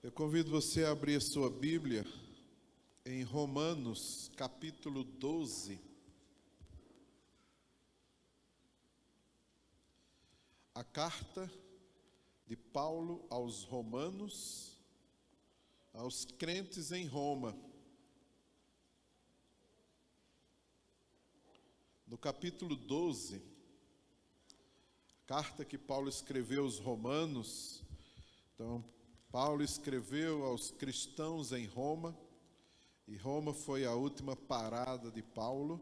Eu convido você a abrir a sua Bíblia em Romanos, capítulo 12. A carta de Paulo aos Romanos, aos crentes em Roma. No capítulo 12, carta que Paulo escreveu aos Romanos. Então, Paulo escreveu aos cristãos em Roma, e Roma foi a última parada de Paulo.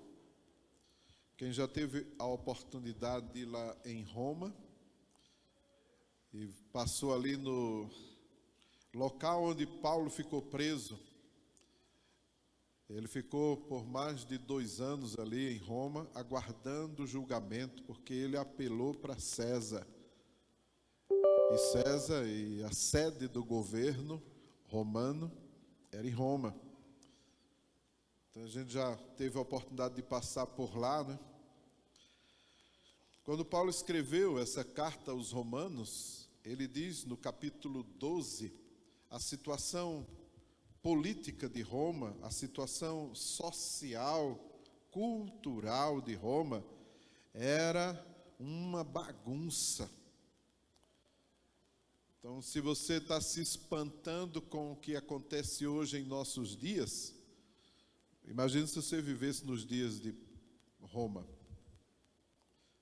Quem já teve a oportunidade de ir lá em Roma, e passou ali no local onde Paulo ficou preso. Ele ficou por mais de 2 anos ali em Roma, aguardando o julgamento, porque ele apelou para César. E César, e a sede do governo romano, era em Roma. Então a gente já teve a oportunidade de passar por lá, né? Quando Paulo escreveu essa carta aos Romanos, ele diz no capítulo 12, a situação política de Roma, a situação social, cultural de Roma, era uma bagunça. Então, se você está se espantando com o que acontece hoje em nossos dias, imagine se você vivesse nos dias de Roma,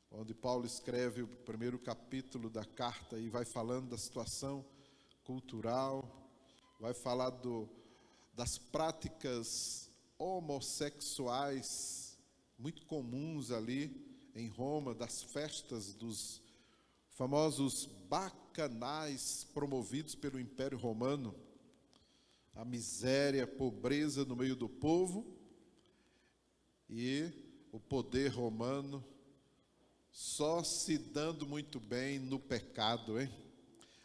onde Paulo escreve o primeiro capítulo da carta e vai falando da situação cultural, vai falar das práticas homossexuais muito comuns ali em Roma, das festas dos famosos bacanais promovidos pelo Império Romano, a miséria, a pobreza no meio do povo e o poder romano só se dando muito bem no pecado, hein?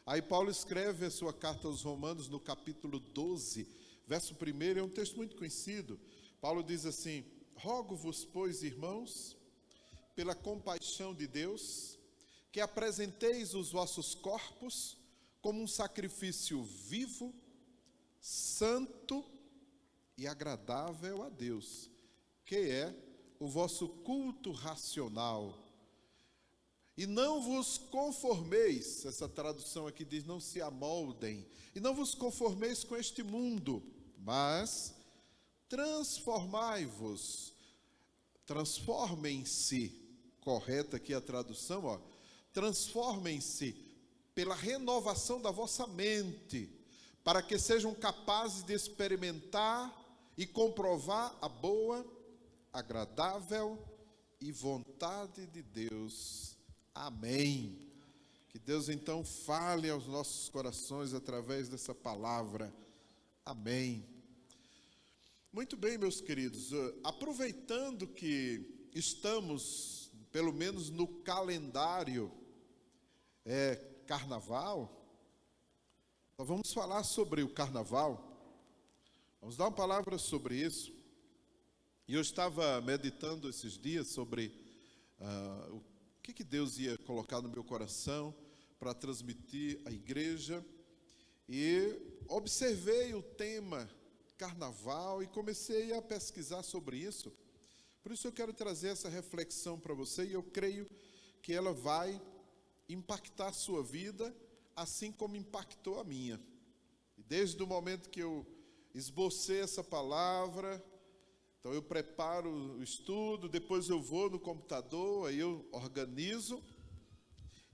Aí Paulo escreve a sua carta aos Romanos no capítulo 12, verso 1, é um texto muito conhecido. Paulo diz assim: rogo-vos, pois, irmãos, pela compaixão de Deus, que apresenteis os vossos corpos como um sacrifício vivo, santo e agradável a Deus, que é o vosso culto racional. E não vos conformeis, essa tradução aqui diz, não se amoldem, e não vos conformeis com este mundo, mas transformai-vos, transformem-se, correta aqui a tradução, ó, transformem-se pela renovação da vossa mente, para que sejam capazes de experimentar e comprovar a boa, agradável e vontade de Deus. Amém. Que Deus então fale aos nossos corações através dessa palavra. Amém. Muito bem, meus queridos, aproveitando que estamos, pelo menos no calendário, carnaval, nós vamos falar sobre o carnaval, vamos dar uma palavra sobre isso. E eu estava meditando esses dias sobre o que Deus ia colocar no meu coração para transmitir à igreja, e observei o tema carnaval e comecei a pesquisar sobre isso. Por isso eu quero trazer essa reflexão para você, e eu creio que ela vai impactar a sua vida, assim como impactou a minha. E desde o momento que eu esbocei essa palavra, então eu preparo o estudo, depois eu vou no computador, aí eu organizo,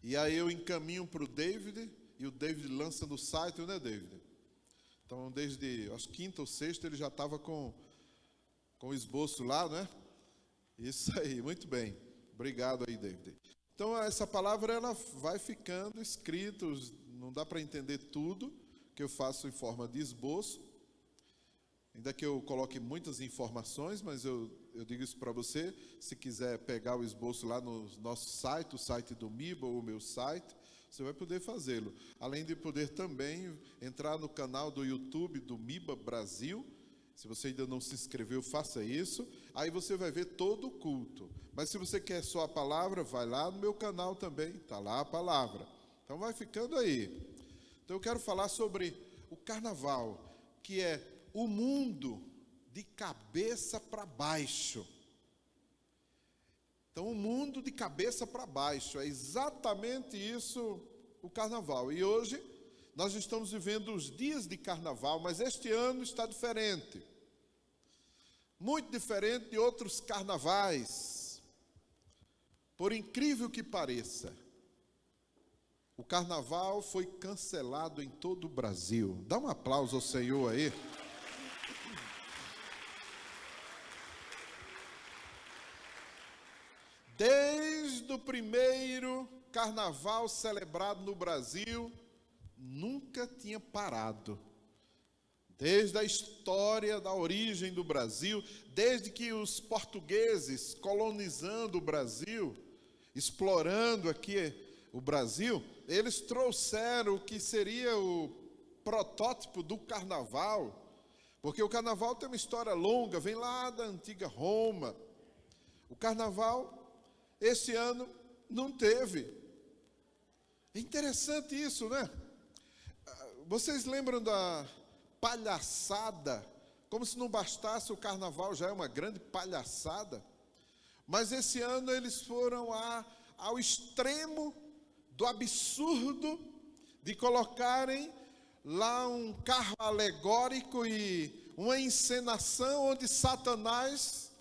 e aí eu encaminho para o David, e o David lança no site, né, David? Então, desde, acho que quinta ou sexta, ele já estava com o esboço lá, né? Isso aí, muito bem. Obrigado aí, David. Então, essa palavra, ela vai ficando escrita, não dá para entender tudo que eu faço em forma de esboço, ainda que eu coloque muitas informações, mas eu digo isso para você, se quiser pegar o esboço lá no nosso site, o site do MIBA ou o meu site, você vai poder fazê-lo. Além de poder também entrar no canal do YouTube do MIBA Brasil. Se você ainda não se inscreveu, faça isso. Aí você vai ver todo o culto. Mas se você quer só a palavra, vai lá no meu canal também. Está lá a palavra. Então vai ficando aí. Então eu quero falar sobre o carnaval, que é o mundo de cabeça para baixo. Então, o mundo de cabeça para baixo, é exatamente isso o carnaval. E hoje nós estamos vivendo os dias de carnaval, mas este ano está diferente. Muito diferente de outros carnavais. Por incrível que pareça, o carnaval foi cancelado em todo o Brasil. Dá um aplauso ao Senhor aí. Desde o primeiro carnaval celebrado no Brasil, nunca tinha parado. Desde a história da origem do Brasil, desde que os portugueses colonizando o Brasil, explorando aqui o Brasil, eles trouxeram o que seria o protótipo do carnaval, porque o carnaval tem uma história longa, vem lá da antiga Roma. O carnaval, esse ano, não teve. É interessante isso, né? Vocês lembram da palhaçada? Como se não bastasse o carnaval, já é uma grande palhaçada. Mas esse ano eles foram ao extremo do absurdo de colocarem lá um carro alegórico e uma encenação onde Satanás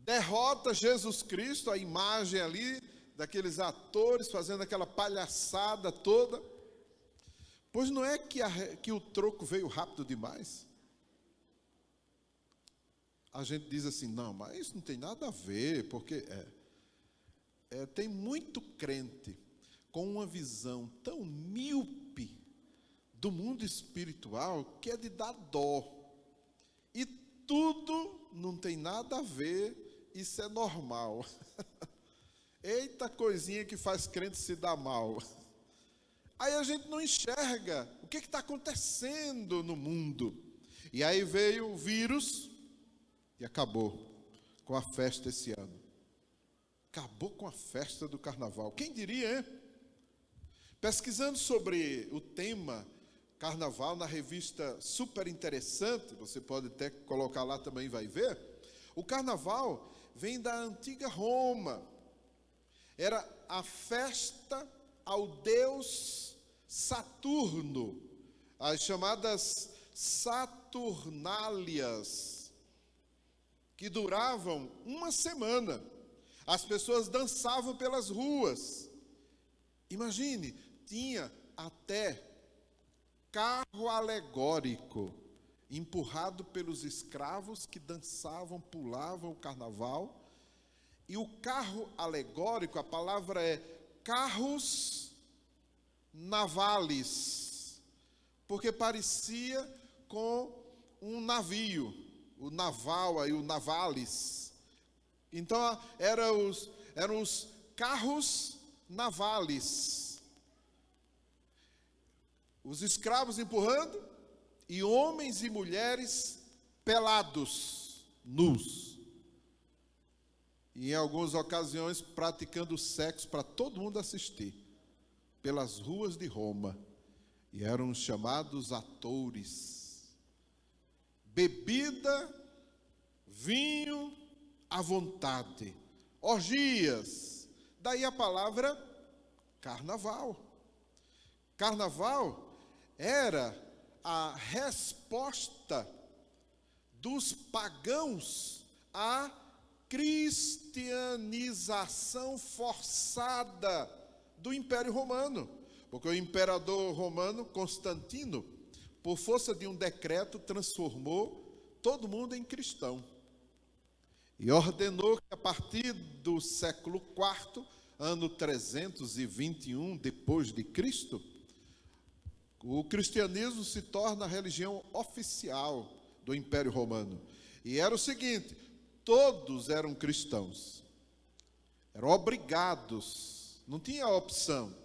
derrota Jesus Cristo, a imagem ali daqueles atores fazendo aquela palhaçada toda. Pois não é que o troco veio rápido demais? A gente diz assim, não, mas isso não tem nada a ver, porque tem muito crente com uma visão tão míope do mundo espiritual que é de dar dó. E tudo não tem nada a ver, isso é normal. Eita coisinha que faz crente se dar mal. Aí a gente não enxerga o que está acontecendo no mundo. E aí veio o vírus e acabou com a festa esse ano. Acabou com a festa do carnaval. Quem diria, hein? Pesquisando sobre o tema carnaval na revista Super Interessante, você pode até colocar lá também, vai ver. O carnaval vem da antiga Roma. Era a festa ao deus Saturno, as chamadas Saturnálias, que duravam uma semana. As pessoas dançavam pelas ruas. Imagine, tinha até carro alegórico, empurrado pelos escravos que dançavam, pulavam o carnaval. E o carro alegórico, a palavra é carros navales, porque parecia com um navio, o naval, aí o navales. Então eram os carros navales. Os escravos empurrando e homens e mulheres pelados, nus. E em algumas ocasiões praticando sexo para todo mundo assistir, pelas ruas de Roma. E eram chamados atores. Bebida, vinho à vontade, orgias. Daí a palavra carnaval. Carnaval era a resposta dos pagãos à cristianização forçada do Império Romano, porque o imperador romano Constantino, por força de um decreto, transformou todo mundo em cristão e ordenou que a partir do século IV, ano 321 depois de Cristo, o cristianismo se torna a religião oficial do Império Romano. E era o seguinte: todos eram cristãos, eram obrigados, não tinha opção.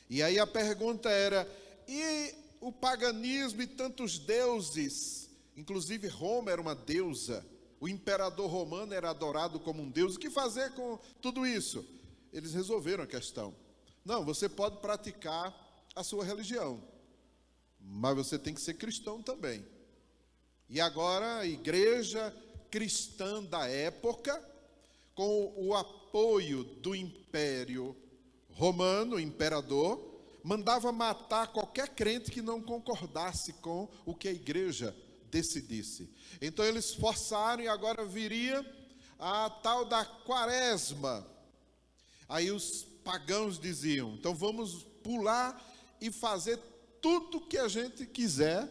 E aí a pergunta era: e o paganismo e tantos deuses? Inclusive Roma era uma deusa, o imperador romano era adorado como um deus. O que fazer com tudo isso? Eles resolveram a questão. Não, você pode praticar a sua religião, mas você tem que ser cristão também. E agora a igreja cristã da época, com o apoio do Império Romano, o imperador, mandava matar qualquer crente que não concordasse com o que a igreja decidisse. Então eles forçaram, e agora viria a tal da quaresma. Aí os pagãos diziam: então vamos pular e fazer tudo que a gente quiser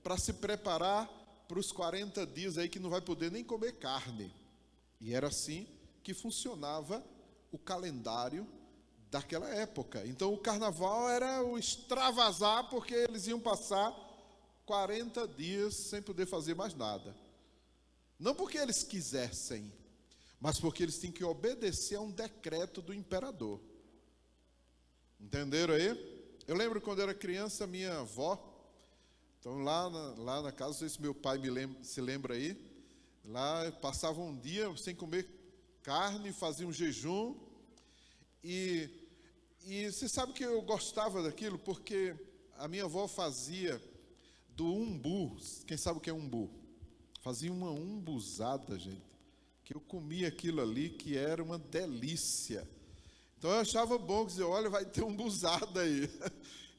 para se preparar para os 40 dias aí que não vai poder nem comer carne. E era assim que funcionava o calendário daquela época. Então o carnaval era o extravasar, porque eles iam passar 40 dias sem poder fazer mais nada. Não porque eles quisessem, mas porque eles tinham que obedecer a um decreto do imperador. Entenderam aí? Eu lembro quando eu era criança, minha avó, então lá na casa, não sei se meu pai se lembra aí, lá passava um dia sem comer carne, fazia um jejum, e você sabe que eu gostava daquilo, porque a minha avó fazia do umbu. Quem sabe o que é umbu? Fazia uma umbuzada, gente, que eu comia aquilo ali, que era uma delícia. Então eu achava bom, dizer, olha, vai ter umbuzada aí.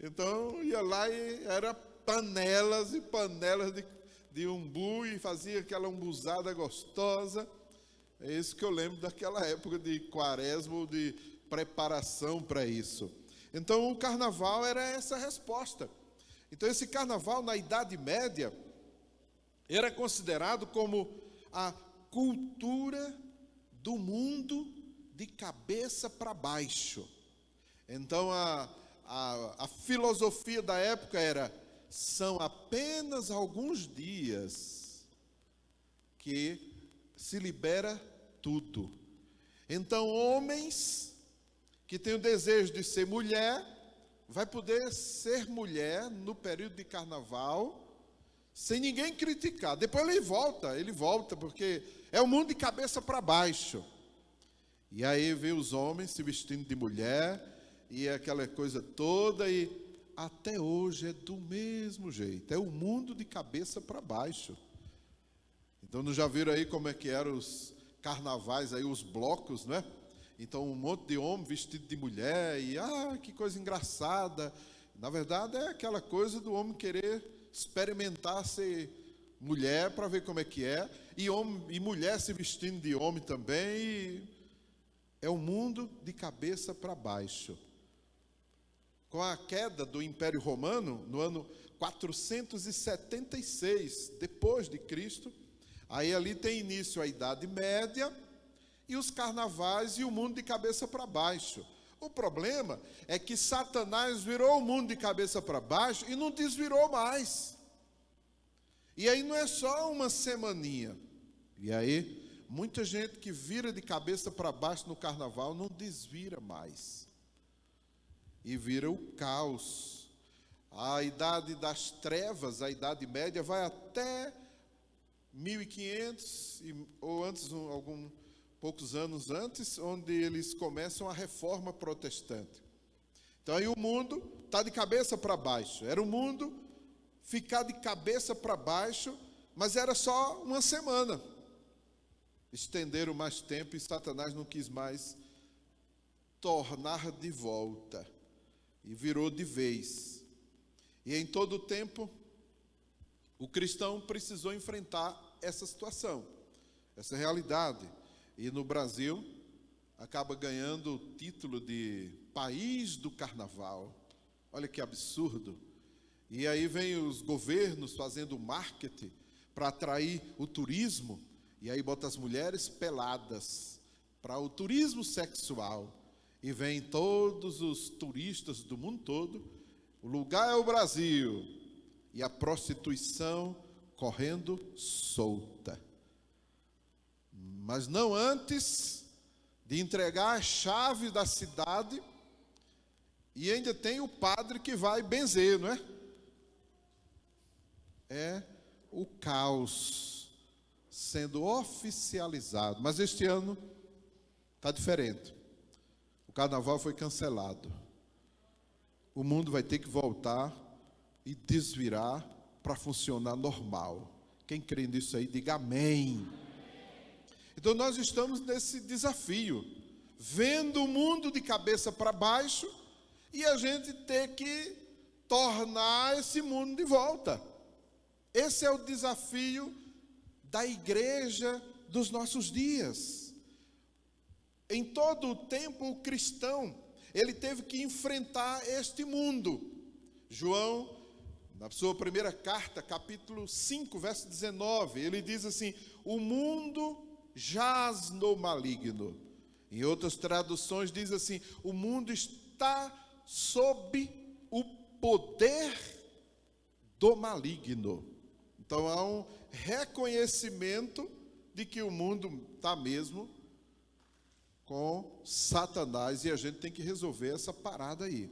Então eu ia lá e era panelas e panelas de umbu, e fazia aquela umbuzada gostosa. É isso que eu lembro daquela época de quaresma, ou de preparação para isso. Então o carnaval era essa resposta. Então esse carnaval na Idade Média era considerado como a cultura do mundo de cabeça para baixo. Então a filosofia da época era: são apenas alguns dias que se libera tudo. Então homens que têm o desejo de ser mulher, vai poder ser mulher no período de carnaval, sem ninguém criticar. Depois ele volta, porque é o mundo de cabeça para baixo. E aí vê os homens se vestindo de mulher, e aquela coisa toda, e até hoje é do mesmo jeito, é o mundo de cabeça para baixo. Então não já viram aí como é que eram os carnavais, aí os blocos, né? Então um monte de homem vestido de mulher, e que coisa engraçada. Na verdade é aquela coisa do homem querer experimentar ser mulher para ver como é que é, e homem e mulher se vestindo de homem também, e é um mundo de cabeça para baixo. Com a queda do Império Romano, no ano 476 depois de Cristo, aí ali tem início a Idade Média, e os carnavais e o mundo de cabeça para baixo. O problema é que Satanás virou o mundo de cabeça para baixo e não desvirou mais. E aí não é só uma semaninha. E aí, muita gente que vira de cabeça para baixo no carnaval não desvira mais. E vira o caos. A idade das trevas, a Idade Média, vai até 1500, ou antes, poucos anos antes, onde eles começam a reforma protestante. Então aí o mundo está de cabeça para baixo. Era o mundo ficar de cabeça para baixo, mas era só uma semana. Estenderam mais tempo e Satanás não quis mais tornar de volta. E virou de vez. E em todo o tempo, o cristão precisou enfrentar essa situação, essa realidade. E no Brasil, acaba ganhando o título de País do Carnaval. Olha que absurdo. E aí vem os governos fazendo marketing para atrair o turismo, e aí bota as mulheres peladas para o turismo sexual. E vem todos os turistas do mundo todo, o lugar é o Brasil, e a prostituição correndo solta. Mas não antes de entregar a chave da cidade, e ainda tem o padre que vai benzer, não é? É o caos sendo oficializado. Mas este ano está diferente. O carnaval foi cancelado. O mundo vai ter que voltar e desvirar para funcionar normal. Quem crê nisso aí, diga amém. Então nós estamos nesse desafio, vendo o mundo de cabeça para baixo e a gente ter que tornar esse mundo de volta. Esse é o desafio da igreja dos nossos dias. Em todo o tempo, o cristão, ele teve que enfrentar este mundo. João, na sua primeira carta, capítulo 5, verso 19, ele diz assim: o mundo jaz no maligno. Em outras traduções diz assim: o mundo está sob o poder do maligno. Então há um reconhecimento de que o mundo está mesmo com Satanás e a gente tem que resolver essa parada aí.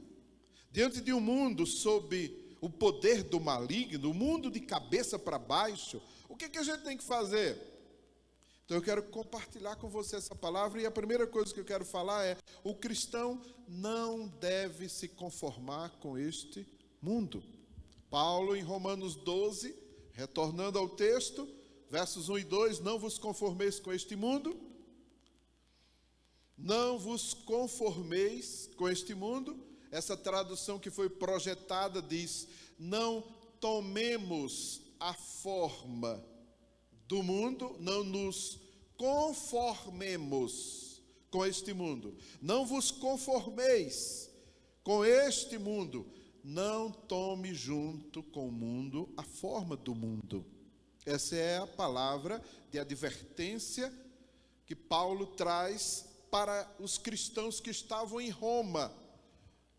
Diante de um mundo sob o poder do maligno, o mundo de cabeça para baixo, o que a gente tem que fazer? Então eu quero compartilhar com você essa palavra, e a primeira coisa que eu quero falar é: o cristão não deve se conformar com este mundo. Paulo, em Romanos 12, retornando ao texto, versos 1 e 2, não vos conformeis com este mundo, não vos conformeis com este mundo. Essa tradução que foi projetada diz: não tomemos a forma do mundo, não nos conformemos com este mundo. Não vos conformeis com este mundo, não tome junto com o mundo a forma do mundo. Essa é a palavra de advertência que Paulo traz para os cristãos que estavam em Roma,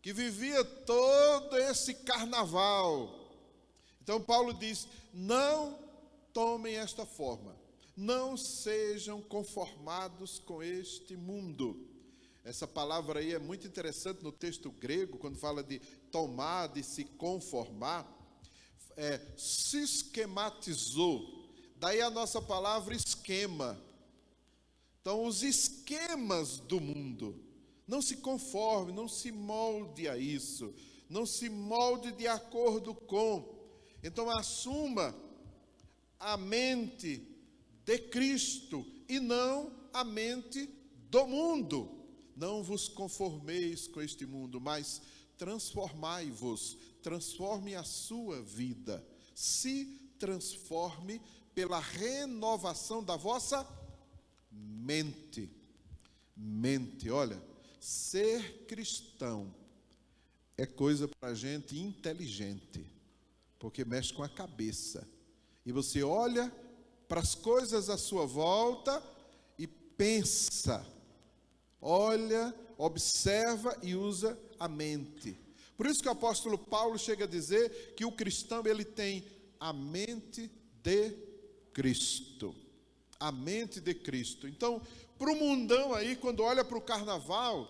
que vivia todo esse carnaval. Então Paulo diz: não tomem esta forma, não sejam conformados com este mundo. Essa palavra aí é muito interessante no texto grego, quando fala de tomar, de se conformar, sistematizou, daí a nossa palavra esquema. Então, os esquemas do mundo, não se conforme, não se molde a isso, não se molde de acordo com. Então, assuma a mente de Cristo e não a mente do mundo. Não vos conformeis com este mundo, mas transformai-vos, transforme a sua vida, se transforme pela renovação da vossa mente. Olha, ser cristão é coisa para gente inteligente, porque mexe com a cabeça. E você olha para as coisas à sua volta e pensa, olha, observa e usa a mente. Por isso que o apóstolo Paulo chega a dizer que o cristão, ele tem a mente de Cristo. A mente de Cristo. Então, para o mundão aí, quando olha para o carnaval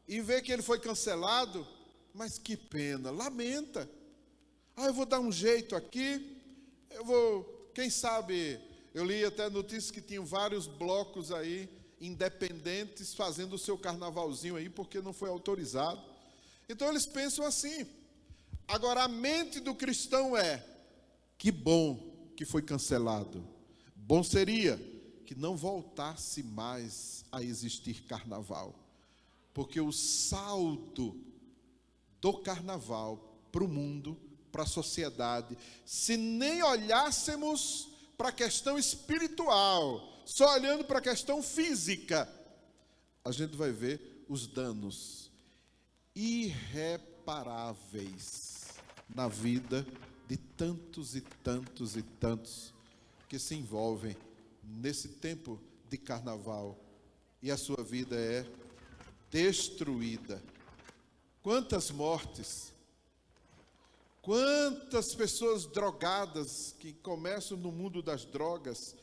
e vê que ele foi cancelado, mas que pena, lamenta. Eu vou dar um jeito aqui, quem sabe, eu li até notícias que tinham vários blocos aí, independentes, fazendo o seu carnavalzinho aí, porque não foi autorizado. Então eles pensam assim. Agora a mente do cristão é: que bom que foi cancelado. Bom seria que não voltasse mais a existir carnaval, porque o saldo do carnaval para o mundo, para a sociedade, se nem olhássemos para a questão espiritual, só olhando para a questão física, a gente vai ver os danos irreparáveis na vida de tantos e tantos e tantos que se envolvem nesse tempo de carnaval, e a sua vida é destruída. Quantas mortes, quantas pessoas drogadas que começam no mundo das drogas,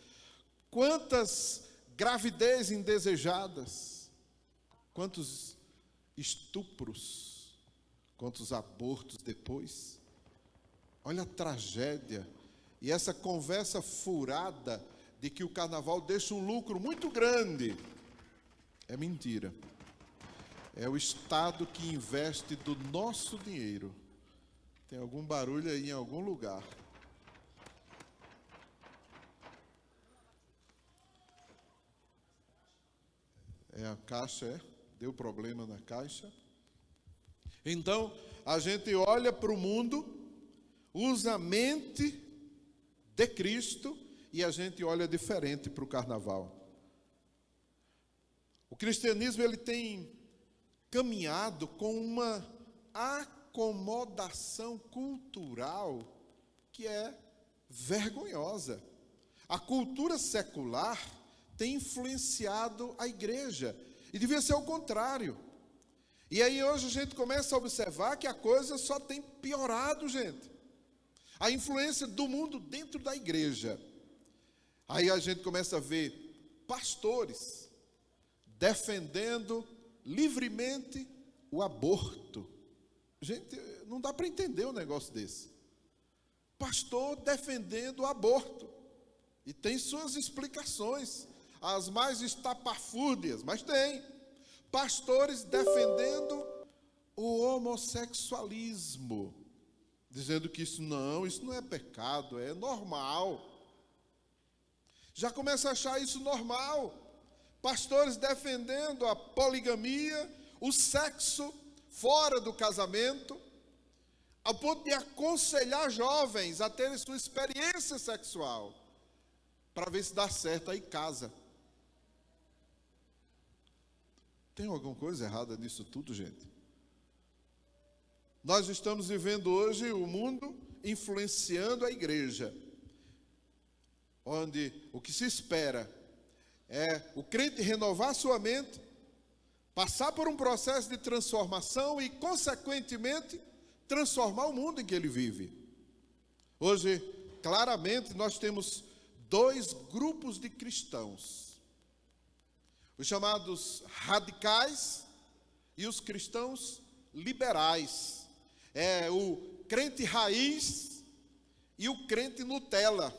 quantas gravidez indesejadas, quantos estupros, quantos abortos depois. Olha a tragédia. E essa conversa furada de que o carnaval deixa um lucro muito grande, é mentira. É o Estado que investe do nosso dinheiro Tem algum barulho aí em algum lugar. A caixa, deu problema na caixa. Então, a gente olha para o mundo, usa a mente de Cristo e a gente olha diferente para o carnaval. O cristianismo ele tem caminhado com uma acomodação cultural que é vergonhosa. A cultura secular tem influenciado a igreja, e devia ser o contrário. E aí hoje a gente começa a observar que a coisa só tem piorado, gente. A influência do mundo dentro da igreja. Aí a gente começa a ver pastores defendendo livremente o aborto. Gente, não dá para entender um negócio desse. Pastor defendendo o aborto. E tem suas explicações, as mais estapafúrdias, mas tem. Pastores defendendo o homossexualismo, dizendo que isso não é pecado, é normal. Já começa a achar isso normal. Pastores defendendo a poligamia, o sexo fora do casamento, ao ponto de aconselhar jovens a terem sua experiência sexual, para ver se dá certo aí casa. Tem alguma coisa errada nisso tudo, gente? Nós estamos vivendo hoje o mundo influenciando a igreja, onde o que se espera é o crente renovar sua mente, passar por um processo de transformação e, consequentemente, transformar o mundo em que ele vive. Hoje, claramente, nós temos dois grupos de cristãos. Os chamados radicais e os cristãos liberais. É o crente raiz e o crente Nutella.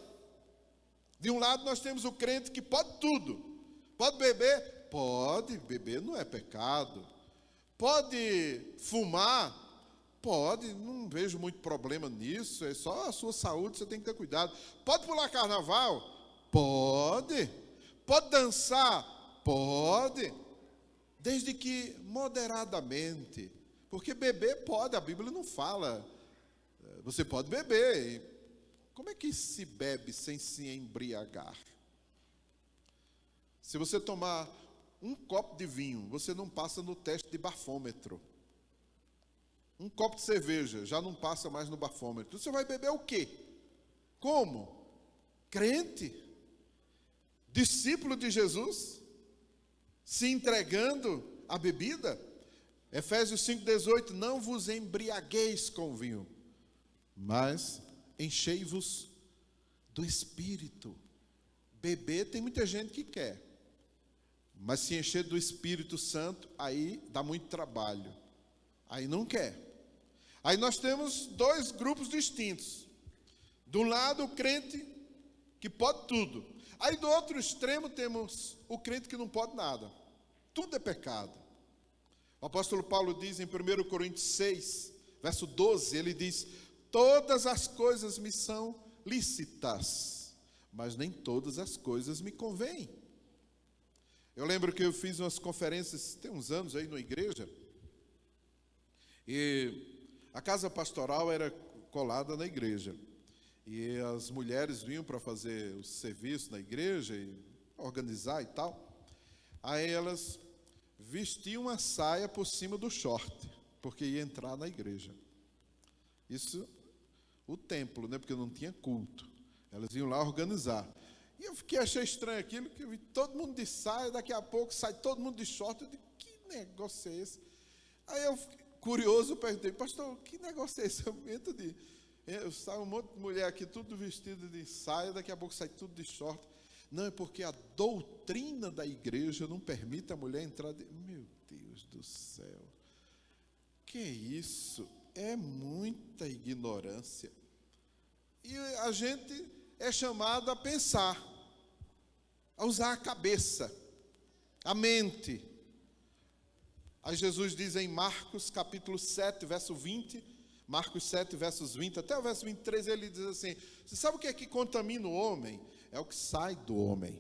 De um lado nós temos o crente que pode tudo. Pode beber? Pode, beber não é pecado. Pode fumar? Pode, não vejo muito problema nisso, é só a sua saúde, você tem que ter cuidado. Pode pular carnaval? Pode. Pode dançar? Pode, desde que moderadamente, porque beber pode, a Bíblia não fala, você pode beber. Como é que se bebe sem se embriagar? Se você tomar um copo de vinho, você não passa no teste de bafômetro. Um copo de cerveja já não passa mais no bafômetro. Você vai beber o quê? Como? Crente? Discípulo de Jesus? Se entregando à bebida? Efésios 5,18, não vos embriagueis com vinho, mas enchei-vos do Espírito. Beber tem muita gente que quer, mas se encher do Espírito Santo, aí dá muito trabalho, aí não quer. Aí nós temos dois grupos distintos. De um lado o crente que pode tudo, aí do outro extremo temos o crente que não pode nada. Tudo é pecado. O apóstolo Paulo diz em 1 Coríntios 6, verso 12, ele diz: todas as coisas me são lícitas, mas nem todas as coisas me convêm. Eu lembro que eu fiz umas conferências, tem uns anos aí na igreja, e a casa pastoral era colada na igreja, e as mulheres vinham para fazer o serviço na igreja, e organizar e tal. Aí elas vestiam uma saia por cima do short, porque ia entrar na igreja. Isso, o templo, né? Porque não tinha culto. Elas iam lá organizar. E eu achei estranho aquilo, que eu vi todo mundo de saia, daqui a pouco sai todo mundo de short. Eu digo, que negócio é esse? Aí eu, curioso, perguntei, pastor, que negócio é esse? Sai um monte de mulher aqui, tudo vestido de saia, daqui a pouco sai tudo de short. Não, é porque a doutrina da igreja não permite a mulher entrar Meu Deus do céu, que isso? É muita ignorância. E a gente é chamado a pensar, a usar a cabeça, a mente. Aí Jesus diz em Marcos capítulo 7, verso 20, Marcos 7, versos 20, até o verso 23, ele diz assim: você sabe o que é que contamina o homem? É o que sai do homem.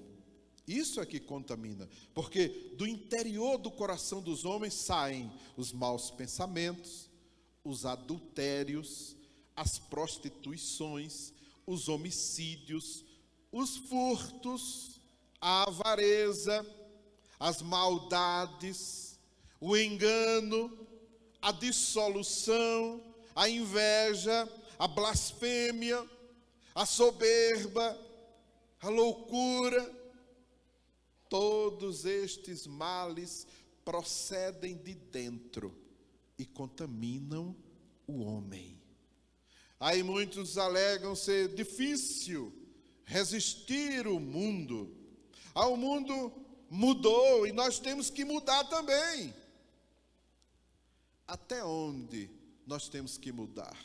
Isso é que contamina, porque do interior do coração dos homens saem os maus pensamentos, os adultérios, as prostituições, os homicídios, os furtos, a avareza, as maldades, o engano, a dissolução, a inveja, a blasfêmia, a soberba, a loucura. Todos estes males procedem de dentro e contaminam o homem. Aí muitos alegam ser difícil resistir o mundo. O mundo mudou e nós temos que mudar também. Até onde nós temos que mudar?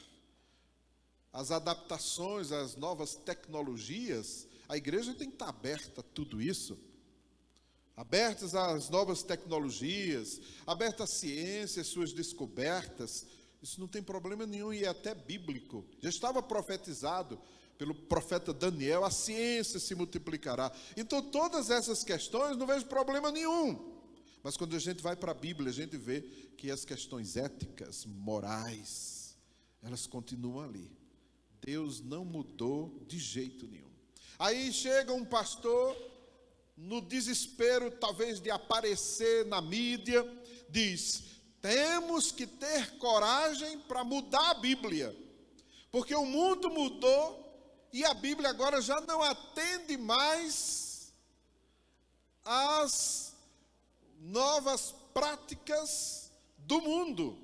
As adaptações, as novas tecnologias, a igreja tem que estar aberta a tudo isso. Abertas às novas tecnologias, aberta à ciência, suas descobertas. Isso não tem problema nenhum e é até bíblico. Já estava profetizado pelo profeta Daniel, a ciência se multiplicará. Então todas essas questões não vejo problema nenhum. Mas quando a gente vai para a Bíblia, a gente vê que as questões éticas, morais, elas continuam ali. Deus não mudou de jeito nenhum. Aí chega um pastor, no desespero talvez de aparecer na mídia, diz: temos que ter coragem para mudar a Bíblia, porque o mundo mudou e a Bíblia agora já não atende mais às novas práticas do mundo.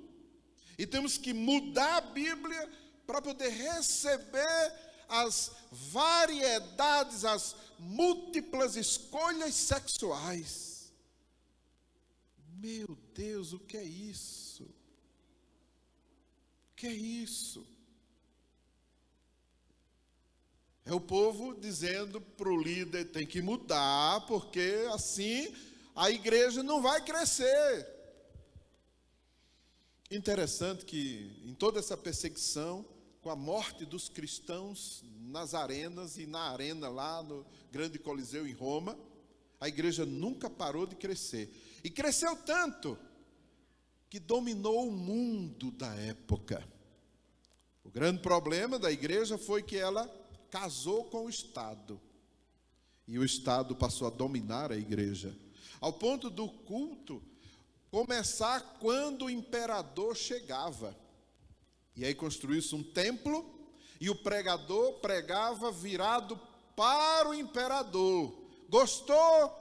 E temos que mudar a Bíblia para poder receber as variedades, as múltiplas escolhas sexuais. Meu Deus, o que é isso? O que é isso? É o povo dizendo para o líder: tem que mudar, porque assim a igreja não vai crescer. Interessante que em toda essa perseguição, com a morte dos cristãos nas arenas e na arena lá no Grande Coliseu em Roma, a igreja nunca parou de crescer. E cresceu tanto que dominou o mundo da época. O grande problema da igreja foi que ela casou com o Estado. E o Estado passou a dominar a igreja, ao ponto do culto começar quando o imperador chegava. E aí construiu-se um templo, e o pregador pregava virado para o imperador. Gostou?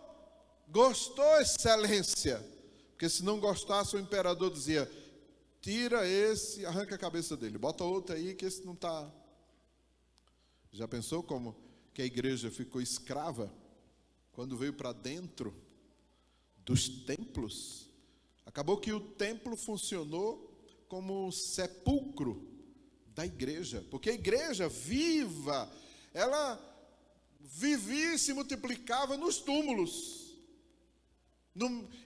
Gostou, excelência? Porque se não gostasse, o imperador dizia: tira esse, arranca a cabeça dele, bota outro aí que esse não está. Já pensou como que a igreja ficou escrava quando veio para dentro dos templos? Acabou que o templo funcionou como sepulcro da igreja, porque a igreja viva, ela vivia e se multiplicava nos túmulos.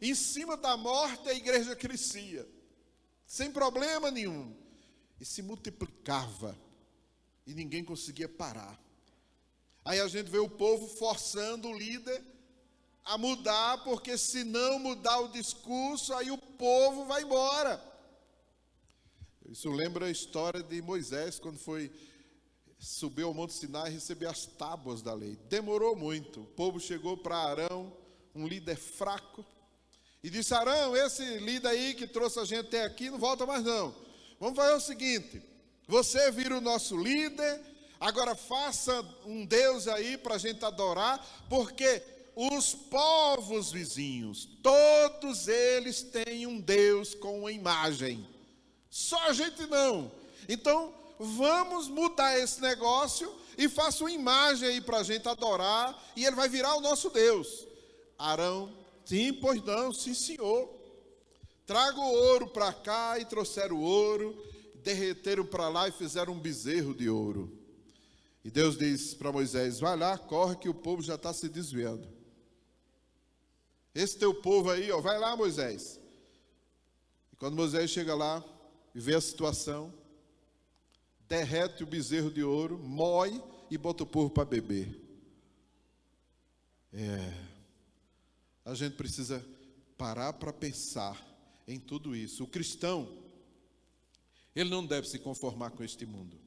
Em cima da morte a igreja crescia, sem problema nenhum, e se multiplicava, e ninguém conseguia parar. Aí a gente vê o povo forçando o líder a mudar, porque se não mudar o discurso, aí o povo vai embora. Isso lembra a história de Moisés, quando subiu ao Monte Sinai e receber as tábuas da lei. Demorou muito. O povo chegou para Arão, um líder fraco, e disse: Arão, esse líder aí que trouxe a gente até aqui, não volta mais não. Vamos fazer o seguinte: você vira o nosso líder, agora faça um Deus aí para a gente adorar, porque os povos vizinhos, todos eles têm um Deus com uma imagem. Só a gente não. Então, vamos mudar esse negócio e faça uma imagem aí para a gente adorar, e ele vai virar o nosso Deus. Arão: sim, pois não, sim senhor. Traga o ouro para cá, e trouxeram o ouro, derreteram para lá e fizeram um bezerro de ouro. E Deus disse para Moisés: vai lá, corre que o povo já está se desviando. Esse teu povo aí, ó, vai lá, Moisés. E quando Moisés chega lá e vê a situação, derrete o bezerro de ouro, moe e bota o povo para beber. A gente precisa parar para pensar em tudo isso. O cristão, ele não deve se conformar com este mundo.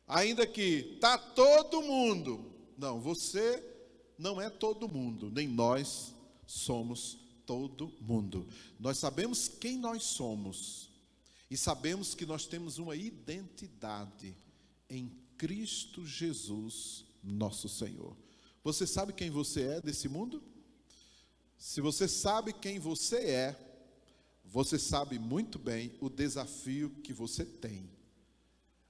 Ainda que está todo mundo. Não, você não é todo mundo, nem nós somos todo mundo. Nós sabemos quem nós somos e sabemos que nós temos uma identidade em Cristo Jesus, nosso Senhor. Você sabe quem você é desse mundo? Se você sabe quem você é, você sabe muito bem o desafio que você tem.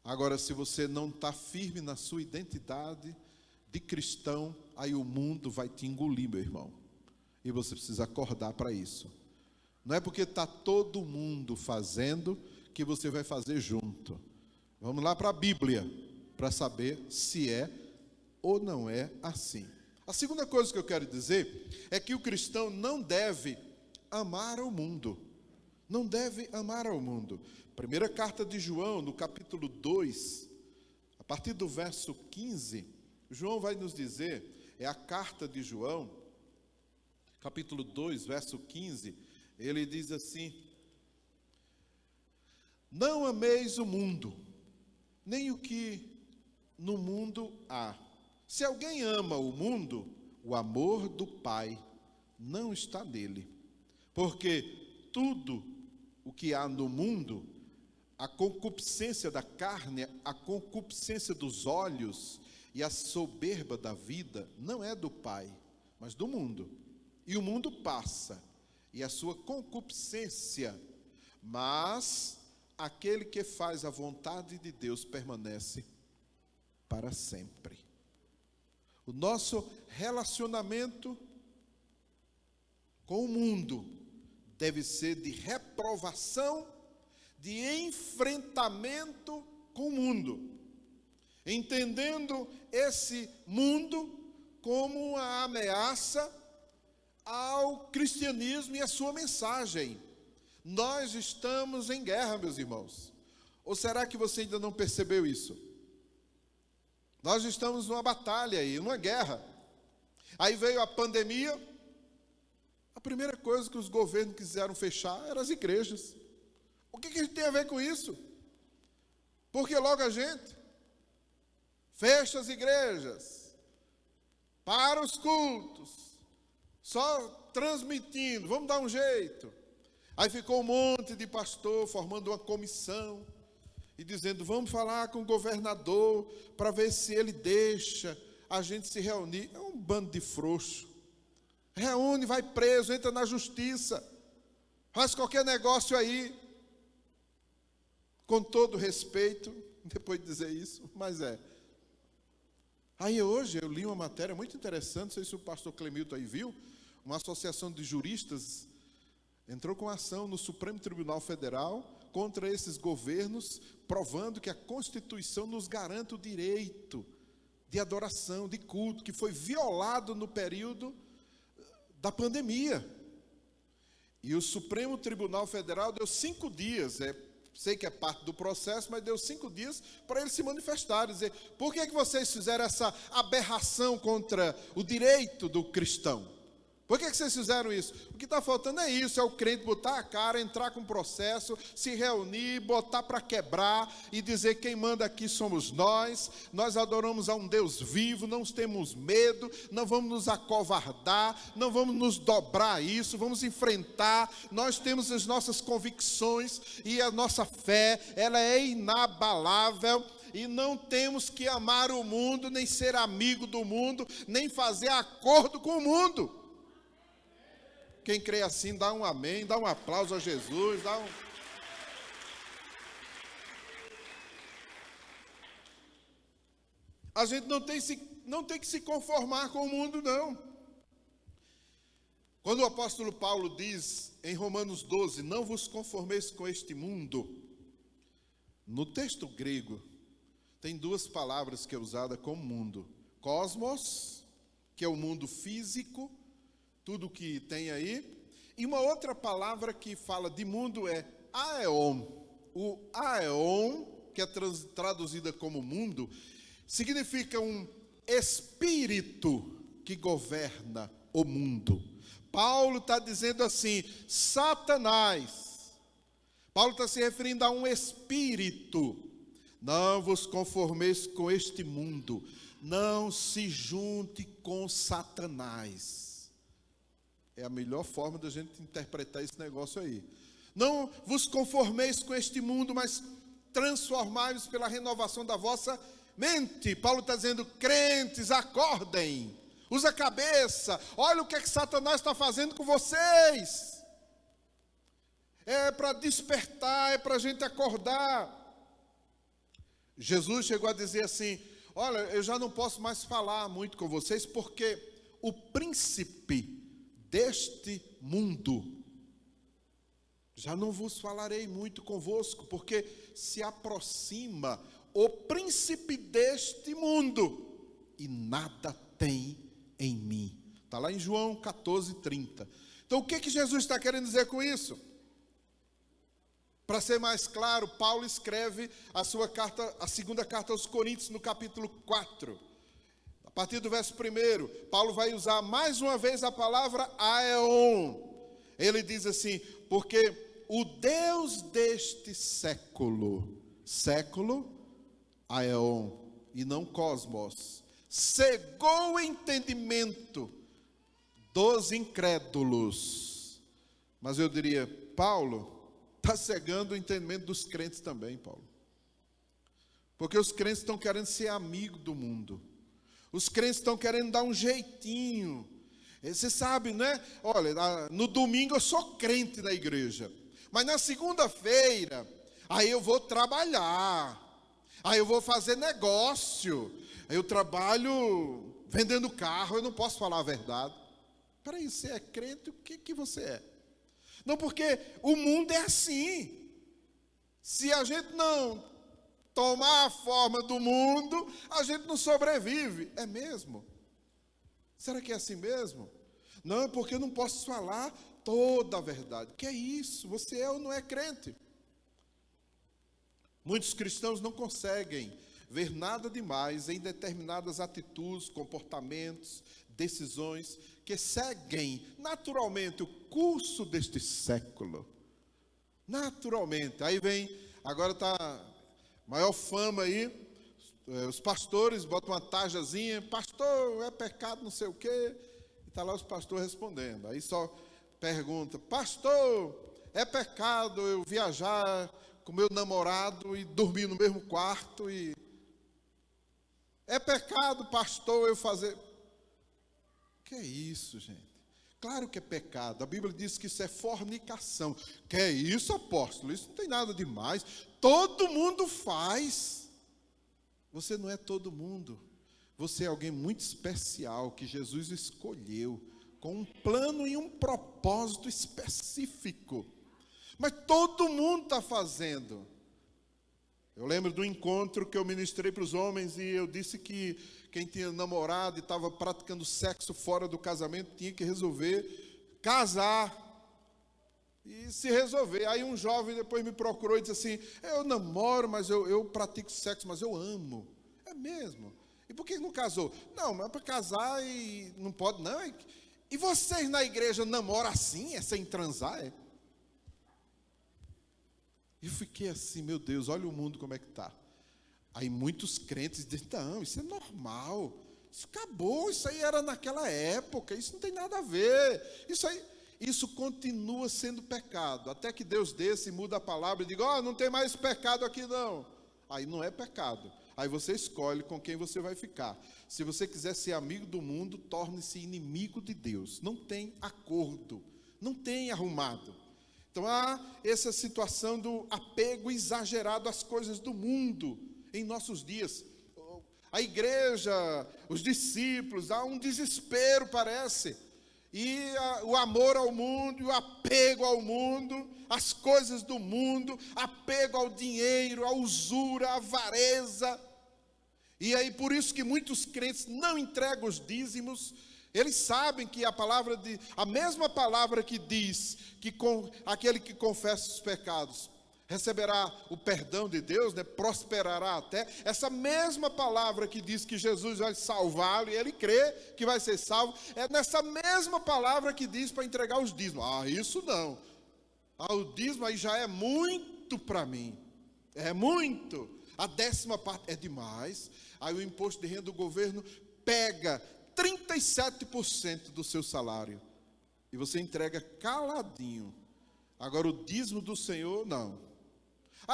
Agora, se você não está firme na sua identidade de cristão, aí o mundo vai te engolir, meu irmão. E você precisa acordar para isso. Não é porque está todo mundo fazendo que você vai fazer junto. Vamos lá para a Bíblia, para saber se é ou não é assim. A segunda coisa que eu quero dizer é que o cristão não deve amar ao mundo. Não deve amar ao mundo. Primeira carta de João, no capítulo 2, a partir do verso 15, João vai nos dizer, é a carta de João, capítulo 2, verso 15, ele diz assim: não ameis o mundo, nem o que no mundo há. Se alguém ama o mundo, o amor do Pai não está nele. Porque tudo o que há no mundo, a concupiscência da carne, a concupiscência dos olhos e a soberba da vida, não é do Pai, mas do mundo. E o mundo passa, e a sua concupiscência, mas aquele que faz a vontade de Deus permanece para sempre. O nosso relacionamento com o mundo deve ser de reprovação, de enfrentamento com o mundo, entendendo esse mundo como uma ameaça ao cristianismo e à sua mensagem. Nós estamos em guerra, meus irmãos. Ou será que você ainda não percebeu isso? Nós estamos numa batalha aí, numa guerra. Aí veio a pandemia. A primeira coisa que os governos quiseram fechar eram as igrejas. O que a gente tem a ver com isso? Porque logo a gente fecha as igrejas, para os cultos, só transmitindo, vamos dar um jeito. Aí ficou um monte de pastor formando uma comissão e dizendo, vamos falar com o governador para ver se ele deixa a gente se reunir. É um bando de frouxo. Reúne, vai preso, entra na justiça, faz qualquer negócio aí. Com todo respeito, depois de dizer isso, mas é. Aí hoje eu li uma matéria muito interessante, não sei se o pastor Clemilton aí viu, uma associação de juristas entrou com ação no Supremo Tribunal Federal contra esses governos, provando que a Constituição nos garante o direito de adoração, de culto, que foi violado no período da pandemia. E o Supremo Tribunal Federal deu 5 dias, sei que é parte do processo, mas deu 5 dias para eles se manifestarem, dizer, por que vocês fizeram essa aberração contra o direito do cristão? Por que vocês fizeram isso? O que está faltando é isso, é o crente botar a cara, entrar com o processo, se reunir, botar para quebrar e dizer quem manda aqui somos nós adoramos a um Deus vivo, não temos medo, não vamos nos acovardar, não vamos nos dobrar a isso, vamos enfrentar, nós temos as nossas convicções e a nossa fé, ela é inabalável. E não temos que amar o mundo, nem ser amigo do mundo, nem fazer acordo com o mundo. Quem crê assim, dá um amém, dá um aplauso a Jesus, A gente não tem que se conformar com o mundo, não. Quando o apóstolo Paulo diz em Romanos 12, não vos conformeis com este mundo, no texto grego, tem 2 palavras que é usada como mundo. Cosmos, que é o mundo físico, tudo que tem aí. E uma outra palavra que fala de mundo é aeon. O aeon que é traduzida como mundo, significa um espírito que governa o mundo. Paulo está dizendo assim, Satanás. Paulo está se referindo a um espírito. Não vos conformeis com este mundo. Não se junte com Satanás. É a melhor forma da gente interpretar esse negócio aí. Não vos conformeis com este mundo, mas transformai-vos pela renovação da vossa mente. Paulo está dizendo, crentes, acordem. Usa a cabeça. Olha o que é que Satanás está fazendo com vocês. É para despertar, é para a gente acordar. Jesus chegou a dizer assim, olha, eu já não posso mais falar muito com vocês, porque o príncipe deste mundo, já não vos falarei muito convosco, porque se aproxima o príncipe deste mundo, e nada tem em mim. Está lá em João 14:30. Então o que Jesus está querendo dizer com isso? Para ser mais claro, Paulo escreve a segunda carta aos Coríntios, no capítulo 4. A partir do verso 1, Paulo vai usar mais uma vez a palavra aeon. Ele diz assim, porque o Deus deste século, aeon, e não cosmos, cegou o entendimento dos incrédulos. Mas eu diria, Paulo está cegando o entendimento dos crentes também, Paulo. Porque os crentes estão querendo ser amigo do mundo. Os crentes estão querendo dar um jeitinho. Você sabe, né? Olha, no domingo eu sou crente da igreja. Mas na segunda-feira, aí eu vou trabalhar. Aí eu vou fazer negócio. Eu trabalho vendendo carro, eu não posso falar a verdade. Peraí, você é crente? O que você é? Não, porque o mundo é assim. Se a gente não tomar a forma do mundo, a gente não sobrevive. É mesmo? Será que é assim mesmo? Não, porque eu não posso falar toda a verdade. Que é isso? Você é ou não é crente? Muitos cristãos não conseguem ver nada demais em determinadas atitudes, comportamentos, decisões que seguem naturalmente o curso deste século. Naturalmente. Aí vem, agora está maior fama aí, os pastores botam uma tajazinha, pastor, é pecado não sei o quê, e está lá os pastores respondendo. Aí só pergunta, pastor, é pecado eu viajar com meu namorado e dormir no mesmo quarto? E é pecado, pastor, eu fazer... Que é isso, gente? Claro que é pecado. A Bíblia diz que isso é fornicação. Que é isso, apóstolo? Isso não tem nada demais. Todo mundo faz. Você não é todo mundo. Você é alguém muito especial que Jesus escolheu com um plano e um propósito específico. Mas todo mundo está fazendo. Eu lembro do encontro que eu ministrei para os homens e eu disse que quem tinha namorado e estava praticando sexo fora do casamento tinha que resolver casar e se resolver. Aí um jovem depois me procurou e disse assim, eu namoro, mas eu pratico sexo, mas eu amo. É mesmo? E por que não casou? Não, mas para casar e não pode não. E vocês na igreja namoram assim, sem transar? É? E eu fiquei assim, meu Deus, olha o mundo como é que está. Aí muitos crentes dizem, não, isso é normal, isso acabou, isso aí era naquela época, isso não tem nada a ver, isso continua sendo pecado, até que Deus desça e muda a palavra e diga, não tem mais pecado aqui não. Aí não é pecado, aí você escolhe com quem você vai ficar. Se você quiser ser amigo do mundo, torne-se inimigo de Deus, não tem acordo, não tem arrumado. Então há essa situação do apego exagerado às coisas do mundo em nossos dias. A igreja, os discípulos, há um desespero, parece. E o amor ao mundo, o apego ao mundo, as coisas do mundo, apego ao dinheiro, à usura, à avareza. E aí por isso que muitos crentes não entregam os dízimos. Eles sabem que a mesma palavra que diz que aquele que confessa os pecados receberá o perdão de Deus, né? Prosperará até. Essa mesma palavra que diz que Jesus vai salvá-lo e ele crê que vai ser salvo, é nessa mesma palavra que diz para entregar os dízimos. Isso não. O dízimo aí já é muito para mim. É muito. A 10ª parte é demais. Aí o imposto de renda do governo pega 37% do seu salário. E você entrega caladinho. Agora o dízimo do Senhor, não.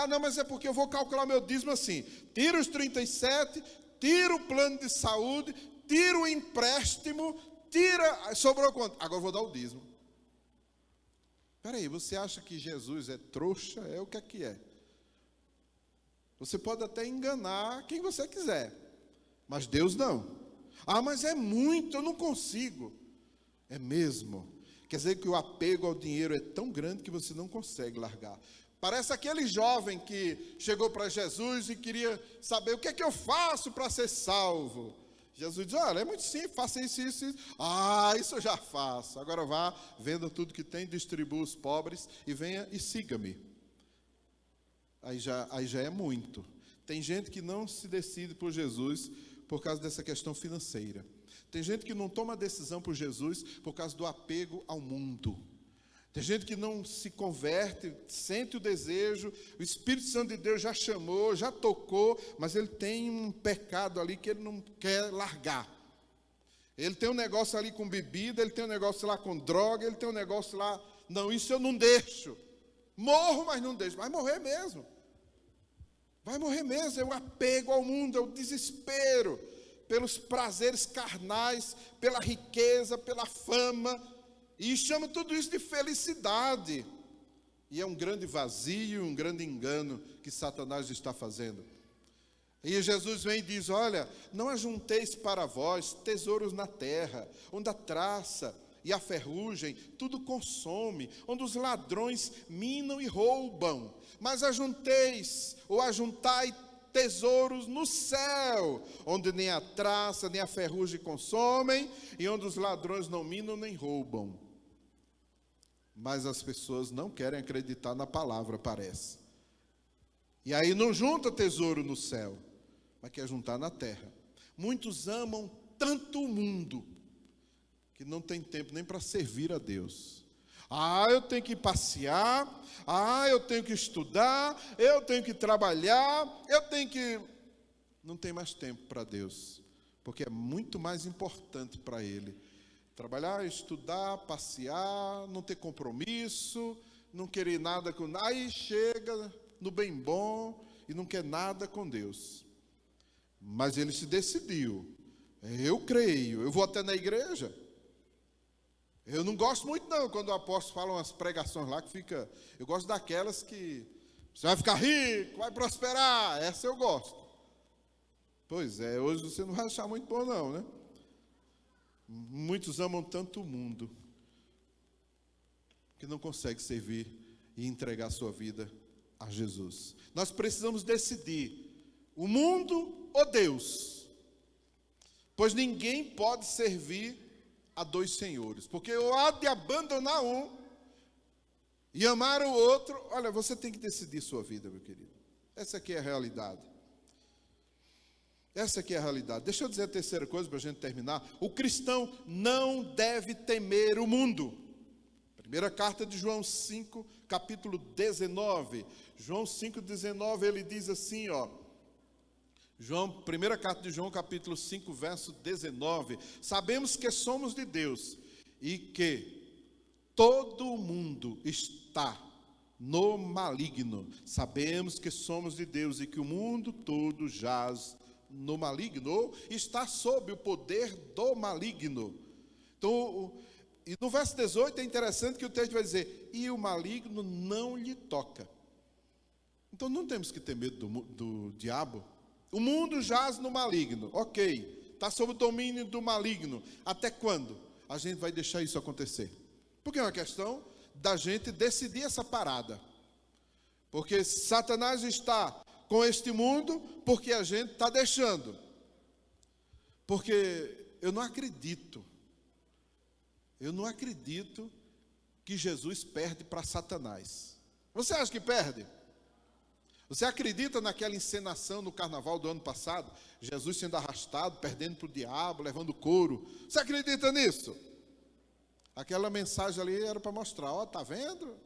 Não, mas é porque eu vou calcular meu dízimo assim. Tira os 37, tira o plano de saúde, tira o empréstimo, sobrou quanto? Agora eu vou dar o dízimo. Espera aí, você acha que Jesus é trouxa? O que é? Você pode até enganar quem você quiser, mas Deus não. Mas é muito, eu não consigo. É mesmo. Quer dizer que o apego ao dinheiro é tão grande que você não consegue largar. Parece aquele jovem que chegou para Jesus e queria saber o que é que eu faço para ser salvo. Jesus diz, olha, é muito simples, faça isso, isso, isso. Isso eu já faço. Agora vá, venda tudo que tem, distribua os pobres e venha e siga-me. Aí já é muito. Tem gente que não se decide por Jesus por causa dessa questão financeira. Tem gente que não toma decisão por Jesus por causa do apego ao mundo. Tem gente que não se converte, sente o desejo, o Espírito Santo de Deus já chamou, já tocou, mas ele tem um pecado ali que ele não quer largar. Ele tem um negócio ali com bebida, ele tem um negócio lá com droga, ele tem um negócio lá, não, isso eu não deixo. Morro, mas não deixo. Vai morrer mesmo. Vai morrer mesmo, é o apego ao mundo, é o desespero pelos prazeres carnais, pela riqueza, pela fama. E chama tudo isso de felicidade. E é um grande vazio, um grande engano que Satanás está fazendo. E Jesus vem e diz, olha, não ajunteis para vós tesouros na terra, onde a traça e a ferrugem tudo consome, onde os ladrões minam e roubam. Mas ajuntai tesouros no céu, onde nem a traça nem a ferrugem consomem, e onde os ladrões não minam nem roubam. Mas as pessoas não querem acreditar na palavra, parece. E aí não junta tesouro no céu, mas quer juntar na terra. Muitos amam tanto o mundo, que não tem tempo nem para servir a Deus. Eu tenho que passear, eu tenho que estudar, eu tenho que trabalhar, não tem mais tempo para Deus, porque é muito mais importante para Ele. Trabalhar, estudar, passear, não ter compromisso, não querer nada com... Aí chega no bem bom e não quer nada com Deus. Mas ele se decidiu. Eu creio, eu vou até na igreja. Eu não gosto muito não, quando o apóstolo fala umas pregações lá que fica... Eu gosto daquelas que... Você vai ficar rico, vai prosperar. Essa eu gosto. Pois é, hoje você não vai achar muito bom não, né? Muitos amam tanto o mundo que não consegue servir e entregar sua vida a Jesus. Nós precisamos decidir, o mundo ou Deus? Pois ninguém pode servir a dois senhores, porque ou há de abandonar um e amar o outro. Olha, você tem que decidir sua vida, meu querido. Essa aqui é a realidade. Essa aqui é a realidade. Deixa eu dizer a terceira coisa para a gente terminar. O cristão não deve temer o mundo. Primeira carta de João 5, capítulo 19. João 5, 19, ele diz assim, primeira carta de João, capítulo 5, verso 19. Sabemos que somos de Deus e que todo o mundo está no maligno. Sabemos que somos de Deus e que o mundo todo jaz no maligno, ou está sob o poder do maligno. Então, e no verso 18 é interessante que o texto vai dizer, e o maligno não lhe toca. Então não temos que ter medo do diabo. O mundo jaz no maligno, ok, está sob o domínio do maligno. Até quando a gente vai deixar isso acontecer? Porque é uma questão da gente decidir essa parada. Porque Satanás está com este mundo, porque a gente está deixando. Porque eu não acredito que Jesus perde para Satanás. Você acha que perde? Você acredita naquela encenação no carnaval do ano passado? Jesus sendo arrastado, perdendo para o diabo, levando couro. Você acredita nisso? Aquela mensagem ali era para mostrar, ó, tá vendo?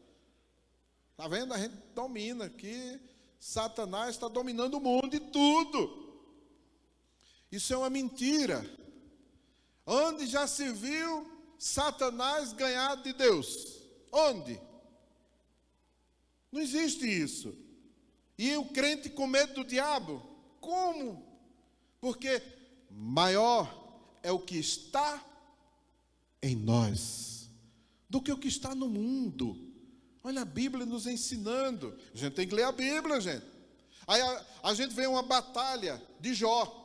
Tá vendo? A gente domina aqui. Satanás está dominando o mundo e tudo. Isso é uma mentira. Onde já se viu Satanás ganhar de Deus? Onde? Não existe isso. E o crente com medo do diabo? Como? Porque maior é o que está em nós do que o que está no mundo. Olha a Bíblia nos ensinando. A gente tem que ler a Bíblia, gente. Aí a gente vê uma batalha de Jó.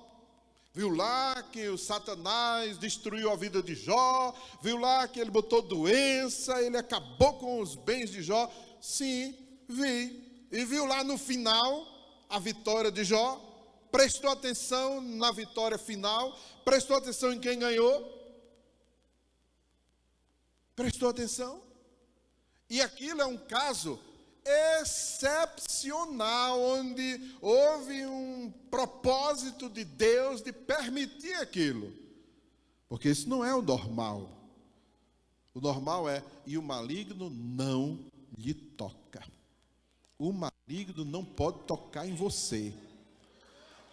Viu lá que o Satanás destruiu a vida de Jó. Viu lá que ele botou doença, ele acabou com os bens de Jó. Sim, vi. E viu lá no final a vitória de Jó. Prestou atenção na vitória final. Prestou atenção em quem ganhou. Prestou atenção? E aquilo é um caso excepcional, onde houve um propósito de Deus de permitir aquilo. Porque isso não é o normal. O normal é, e o maligno não lhe toca. O maligno não pode tocar em você.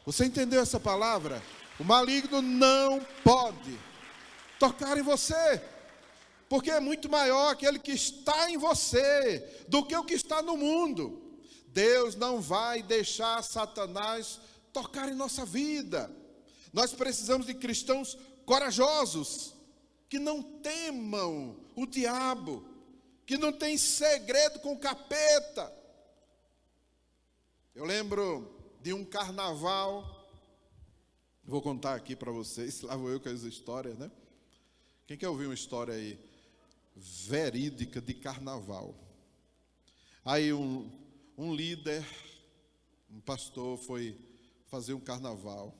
Você entendeu essa palavra? O maligno não pode tocar em você. Porque é muito maior aquele que está em você do que o que está no mundo. Deus não vai deixar Satanás tocar em nossa vida. Nós precisamos de cristãos corajosos, que não temam o diabo, que não tem segredo com o capeta. Eu lembro de um carnaval, vou contar aqui para vocês, lá vou eu com as histórias, né? Quem quer ouvir uma história aí verídica de carnaval? Aí um líder, um pastor foi fazer um carnaval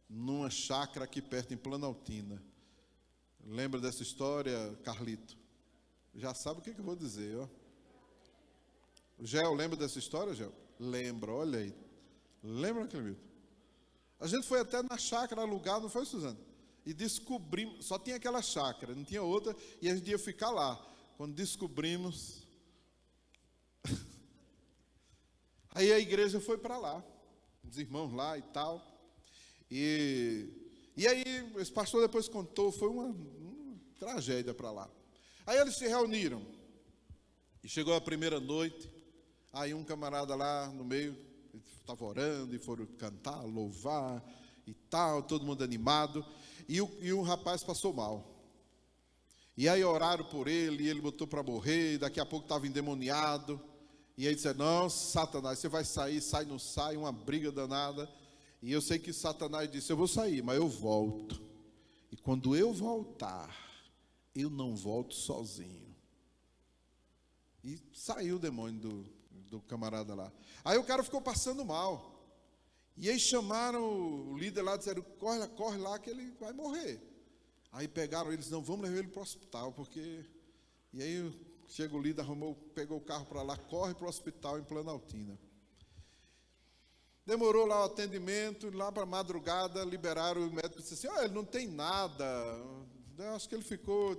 numa chácara aqui perto, em Planaltina. Lembra dessa história, Carlito? Já sabe o que eu vou dizer, ó. O Gel, lembra dessa história, Gel? Lembra, olha aí. Lembra, Clemito? A gente foi até na chácara alugar, não foi, Suzana? E descobrimos, só tinha aquela chácara, não tinha outra, e a gente ia ficar lá. Quando descobrimos, aí a igreja foi para lá, os irmãos lá e tal. E aí, esse pastor depois contou, foi uma tragédia para lá. Aí eles se reuniram, e chegou a primeira noite, aí um camarada lá no meio, estava orando, e foram cantar, louvar e tal, todo mundo animado, e o rapaz passou mal. E aí oraram por ele, e ele botou para morrer, e daqui a pouco estava endemoniado, e aí disseram, não, Satanás, você vai sair, sai, não sai, uma briga danada. E eu sei que Satanás disse, eu vou sair, mas eu volto. E quando eu voltar, eu não volto sozinho. E saiu o demônio do camarada lá. Aí o cara ficou passando mal. E aí chamaram o líder lá e disseram, corre lá que ele vai morrer. Aí pegaram eles, não, vamos levar ele para o hospital, porque... E aí chega o líder, pegou o carro para lá, corre para o hospital em Planaltina. Demorou lá o atendimento, lá para a madrugada, liberaram, o médico disse assim, ele não tem nada, eu acho que ele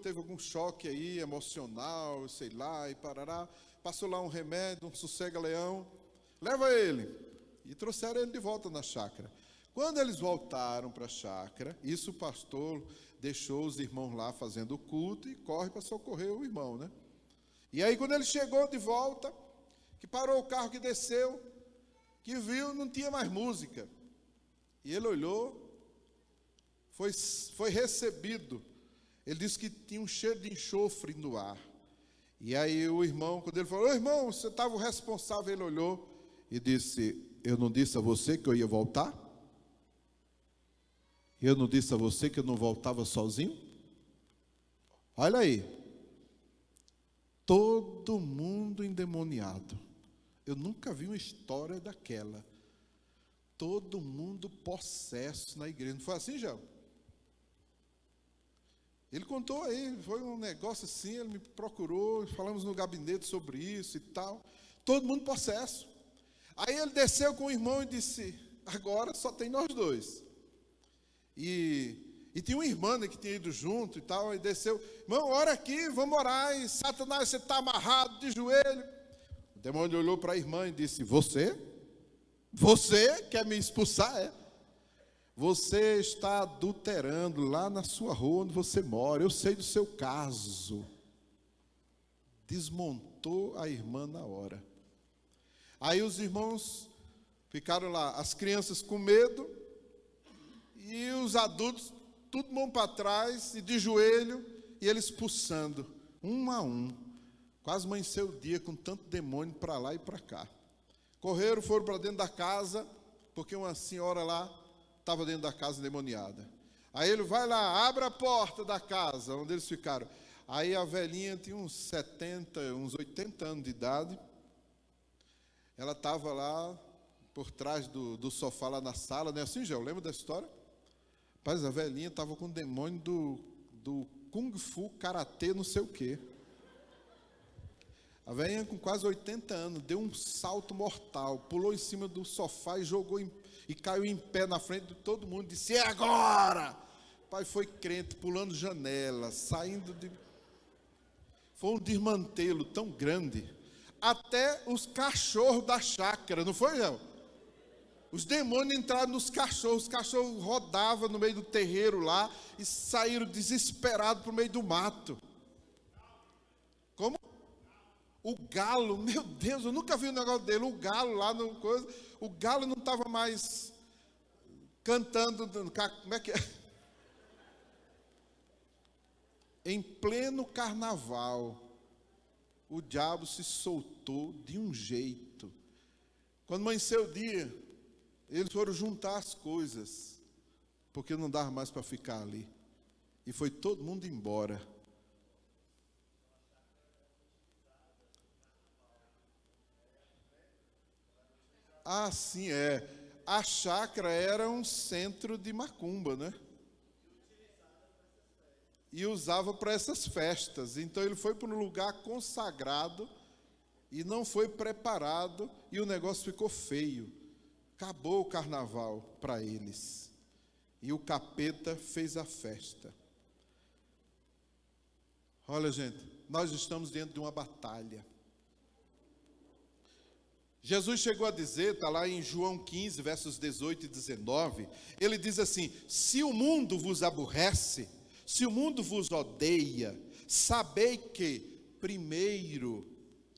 teve algum choque aí, emocional, sei lá, e parará. Passou lá um remédio, um sossega-leão, leva ele. E trouxeram ele de volta na chácara. Quando eles voltaram para a chácara, isso o pastor deixou os irmãos lá fazendo o culto e corre para socorrer o irmão, né? E aí quando ele chegou de volta, que parou o carro, que desceu, que viu, não tinha mais música. E ele olhou, foi recebido. Ele disse que tinha um cheiro de enxofre no ar. E aí o irmão, quando ele falou, irmão, você estava o responsável, ele olhou e disse, eu não disse a você que eu ia voltar? Eu não disse a você que eu não voltava sozinho? Olha aí. Todo mundo endemoniado. Eu nunca vi uma história daquela. Todo mundo possesso na igreja. Não foi assim, Gel? Ele contou aí, foi um negócio assim, ele me procurou, falamos no gabinete sobre isso e tal. Todo mundo possesso. Aí ele desceu com o irmão e disse: agora só tem nós dois. E tinha uma irmã, né, que tinha ido junto e tal, e desceu: irmão, ora aqui, vamos orar, e Satanás, você está amarrado de joelho. O demônio olhou para a irmã e disse: você quer me expulsar? É? Você está adulterando lá na sua rua onde você mora, eu sei do seu caso. Desmontou a irmã na hora. Aí os irmãos ficaram lá, as crianças com medo, e os adultos, tudo mão para trás, e de joelho, e eles expulsando, um a um. Quase amanheceu o dia com tanto demônio para lá e para cá. Correram, foram para dentro da casa, porque uma senhora lá estava dentro da casa endemoniada. Aí ele vai lá, abre a porta da casa, onde eles ficaram. Aí a velhinha tinha uns 70, uns 80 anos de idade. Ela estava lá, por trás do sofá, lá na sala, não é assim, Gel? Lembra da história? Rapaz, a velhinha estava com o demônio do Kung Fu, Karatê, não sei o quê. A velhinha com quase 80 anos, deu um salto mortal, pulou em cima do sofá e jogou e caiu em pé na frente de todo mundo, disse: é agora! O pai foi crente, pulando janela, saindo de... Foi um desmantelo tão grande, até os cachorros da chácara, não foi, não? Os demônios entraram nos cachorros, os cachorros rodavam no meio do terreiro lá, e saíram desesperados para o meio do mato. Como? O galo, meu Deus, eu nunca vi um negócio dele, o galo lá, no coisa, o galo não estava mais cantando, como é que é? Em pleno carnaval, o diabo se soltou de um jeito. Quando amanheceu o dia, eles foram juntar as coisas, porque não dava mais para ficar ali. E foi todo mundo embora. Ah, sim, é. A chácara era um centro de macumba, né? E usava para essas festas. Então ele foi para um lugar consagrado e não foi preparado, e o negócio ficou feio. Acabou o carnaval para eles. E o capeta fez a festa. Olha, gente, nós estamos dentro de uma batalha. Jesus chegou a dizer, está lá em João 15, versos 18 e 19, ele diz assim: se o mundo vos aborrece, se o mundo vos odeia, sabei que, primeiro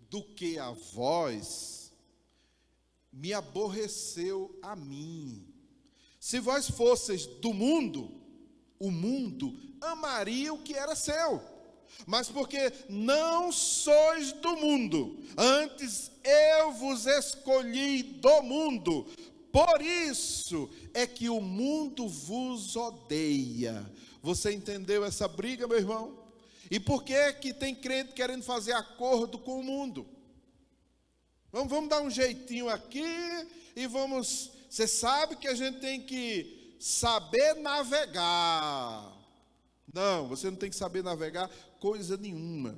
do que a vós, me aborreceu a mim. Se vós fosseis do mundo, o mundo amaria o que era seu. Mas porque não sois do mundo, antes eu vos escolhi do mundo, por isso é que o mundo vos odeia. Você entendeu essa briga, meu irmão? E por que que tem crente querendo fazer acordo com o mundo? Vamos dar um jeitinho aqui e vamos... Você sabe que a gente tem que saber navegar. Não, você não tem que saber navegar coisa nenhuma.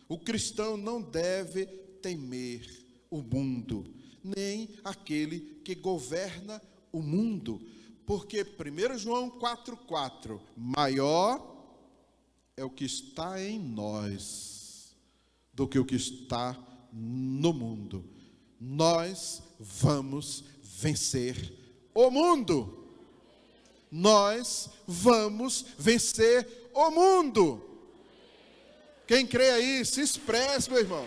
O cristão não deve temer o mundo, nem aquele que governa o mundo. Porque 1 João 4,4, maior é o que está em nós do que o que está no mundo. Nós vamos vencer o mundo. Nós vamos vencer o mundo. Quem crê aí, se expresse, meu irmão.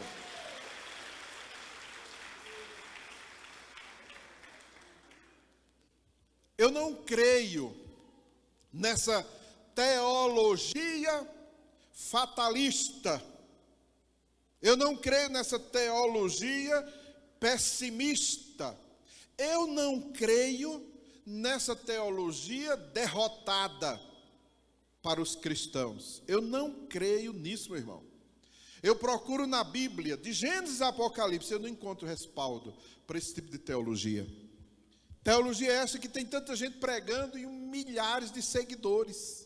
Eu não creio nessa teologia fatalista. Eu não creio nessa teologia pessimista. Eu não creio nessa teologia derrotada para os cristãos. Eu não creio nisso, meu irmão. Eu procuro na Bíblia, de Gênesis a Apocalipse, eu não encontro respaldo para esse tipo de teologia. Teologia essa que tem tanta gente pregando e milhares de seguidores.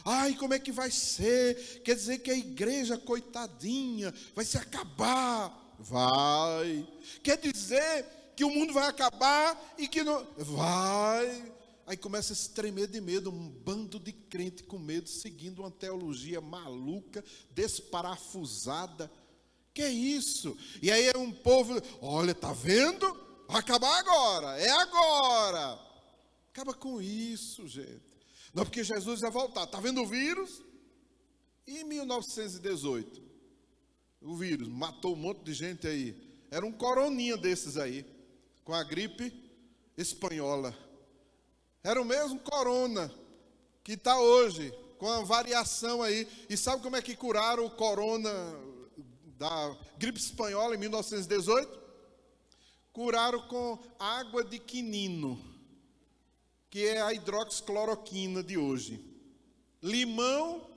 Ai, como é que vai ser? Quer dizer que a igreja, coitadinha, vai se acabar. Vai. Quer dizer que o mundo vai acabar e que não... Vai... Aí começa a se tremer de medo, um bando de crente com medo, seguindo uma teologia maluca, desparafusada. Que é isso? E aí é um povo, olha, tá vendo? Vai acabar agora, é agora. Acaba com isso, gente. Não, porque Jesus vai voltar. Tá vendo o vírus? E em 1918? O vírus matou um monte de gente aí. Era um coroninha desses aí, com a gripe espanhola. Era o mesmo corona que está hoje, com a variação aí. E sabe como é que curaram o corona da gripe espanhola em 1918? Curaram com água de quinino, que é a hidroxicloroquina de hoje. Limão,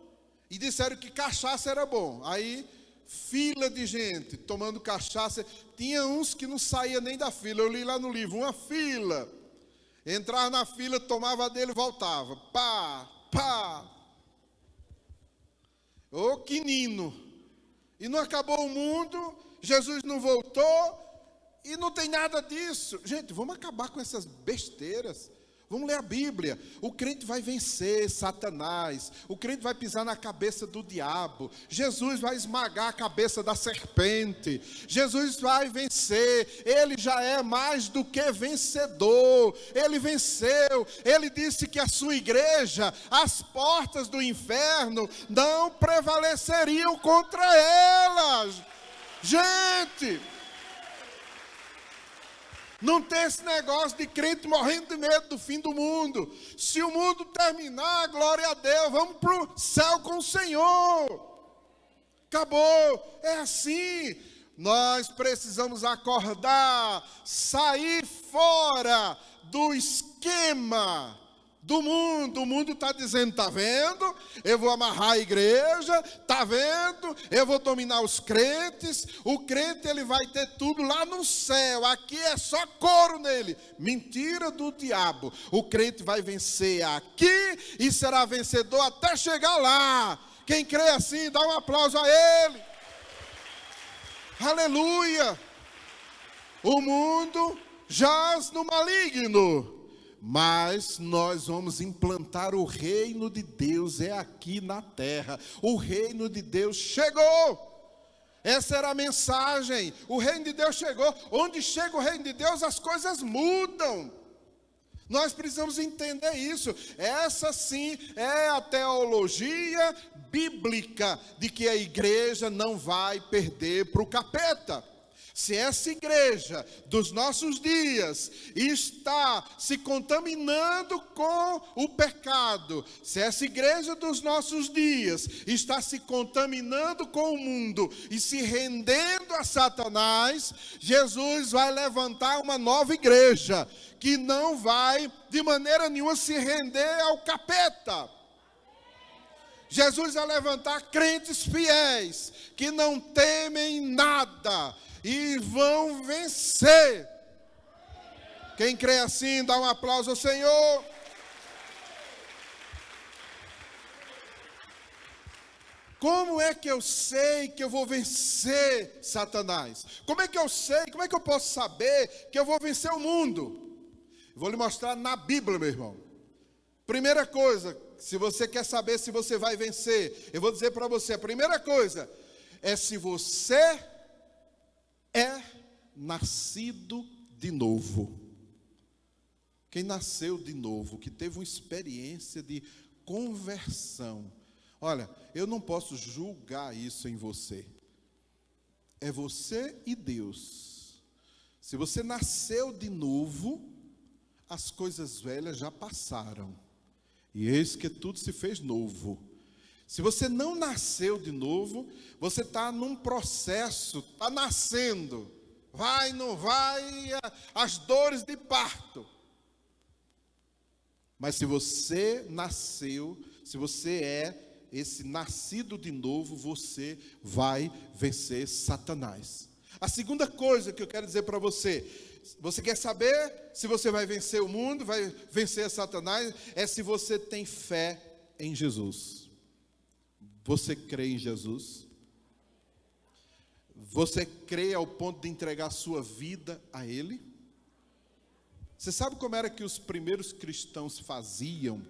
e disseram que cachaça era bom. Aí, fila de gente tomando cachaça. Tinha uns que não saía nem da fila. Eu li lá no livro, uma fila. Entrava na fila, tomava dele e voltava. Pá, pá. Ô quinino. E não acabou o mundo, Jesus não voltou, e não tem nada disso. Gente, vamos acabar com essas besteiras. Vamos ler a Bíblia. O crente vai vencer Satanás. O crente vai pisar na cabeça do diabo. Jesus vai esmagar a cabeça da serpente. Jesus vai vencer. Ele já é mais do que vencedor. Ele venceu. Ele disse que a sua igreja, as portas do inferno, não prevaleceriam contra elas. Gente! Não tem esse negócio de crente morrendo de medo do fim do mundo. Se o mundo terminar, glória a Deus, vamos para o céu com o Senhor. Acabou, é assim. Nós precisamos acordar, sair fora do esquema do mundo. O mundo está dizendo, está vendo? Eu vou amarrar a igreja, está vendo? Eu vou dominar os crentes. O crente, ele vai ter tudo lá no céu. Aqui é só couro nele. Mentira do diabo. O crente vai vencer aqui e será vencedor até chegar lá. Quem crê assim, dá um aplauso a ele. Aleluia. O mundo jaz no maligno, mas nós vamos implantar o reino de Deus, é aqui na terra. O reino de Deus chegou. Essa era a mensagem. O reino de Deus chegou. Onde chega o reino de Deus, as coisas mudam. Nós precisamos entender isso. Essa sim é a teologia bíblica de que a igreja não vai perder para o capeta. Se essa igreja dos nossos dias está se contaminando com o pecado, se essa igreja dos nossos dias está se contaminando com o mundo e se rendendo a Satanás, Jesus vai levantar uma nova igreja que não vai de maneira nenhuma se render ao capeta. Jesus vai levantar crentes fiéis que não temem nada e vão vencer. Quem crê assim, dá um aplauso ao Senhor. Como é que eu sei que eu vou vencer Satanás? Como é que eu sei, como é que eu posso saber que eu vou vencer o mundo? Vou lhe mostrar na Bíblia, meu irmão. Primeira coisa, se você quer saber se você vai vencer, eu vou dizer para você, a primeira coisa é se você é nascido de novo. Quem nasceu de novo, que teve uma experiência de conversão. Olha, eu não posso julgar isso em você. É você e Deus. Se você nasceu de novo, as coisas velhas já passaram. E eis que tudo se fez novo. Se você não nasceu de novo, você está num processo, está nascendo. Vai, não vai, as dores de parto. Mas se você nasceu, se você é esse nascido de novo, você vai vencer Satanás. A segunda coisa que eu quero dizer para você, você quer saber se você vai vencer o mundo, vai vencer Satanás, é se você tem fé em Jesus. Você crê em Jesus? Você crê ao ponto de entregar sua vida a Ele? Você sabe como era que os primeiros cristãos faziam?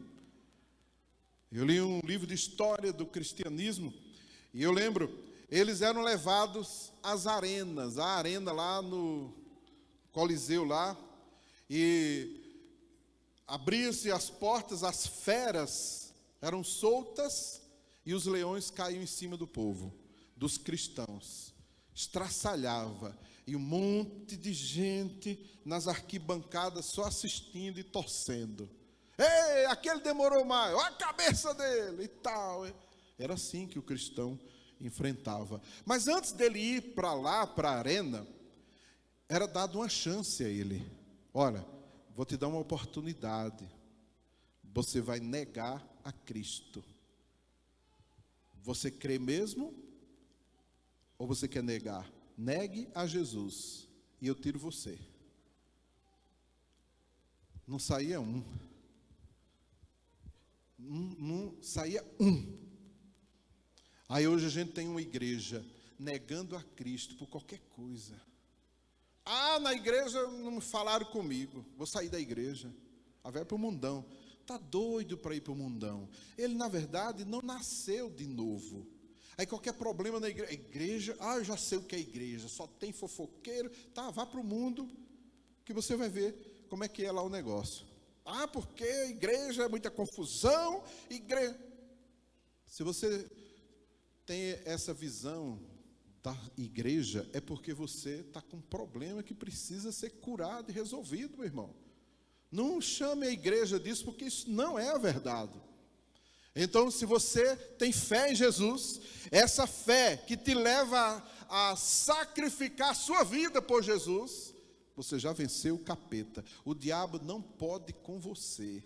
Eu li um livro de história do cristianismo, e eu lembro, eles eram levados às arenas, a arena lá no Coliseu lá, e abria-se as portas, as feras eram soltas, e os leões caíam em cima do povo, dos cristãos. Estraçalhava, e um monte de gente nas arquibancadas só assistindo e torcendo. Ei, aquele demorou mais, olha a cabeça dele e tal. Era assim que o cristão enfrentava. Mas antes dele ir para lá, para a arena, era dado uma chance a ele. Olha, vou te dar uma oportunidade. Você vai negar a Cristo. Você crê mesmo? Ou você quer negar? Negue a Jesus e eu tiro você. Não saía um. Não saía um. Aí hoje a gente tem uma igreja negando a Cristo por qualquer coisa. Ah, na igreja não falaram comigo, vou sair da igreja. Vai para o mundão. Está doido para ir para o mundão. Ele na verdade não nasceu de novo. Aí qualquer problema na igreja, eu já sei o que é igreja, só tem fofoqueiro. Tá, vá para o mundo que você vai ver como é que é lá o negócio. Porque a igreja é muita confusão, Se você tem essa visão da igreja, é porque você está com um problema que precisa ser curado e resolvido, meu irmão. Não chame a igreja disso, porque isso não é a verdade. Então, se você tem fé em Jesus, essa fé que te leva a sacrificar a sua vida por Jesus, você já venceu o capeta. O diabo não pode com você.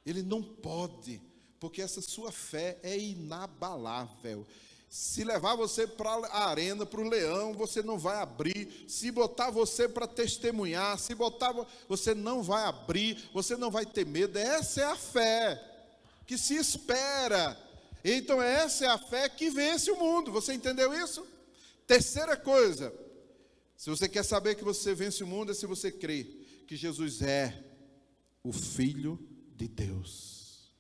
Ele não pode, porque essa sua fé é inabalável. Se levar você para a arena, para o leão, você não vai abrir. Se botar você para testemunhar, você não vai abrir, você não vai ter medo. Essa é a fé que se espera. Então essa é a fé que vence o mundo. Você entendeu isso? Terceira coisa, se você quer saber que você vence o mundo, é se você crê que Jesus é o Filho de Deus.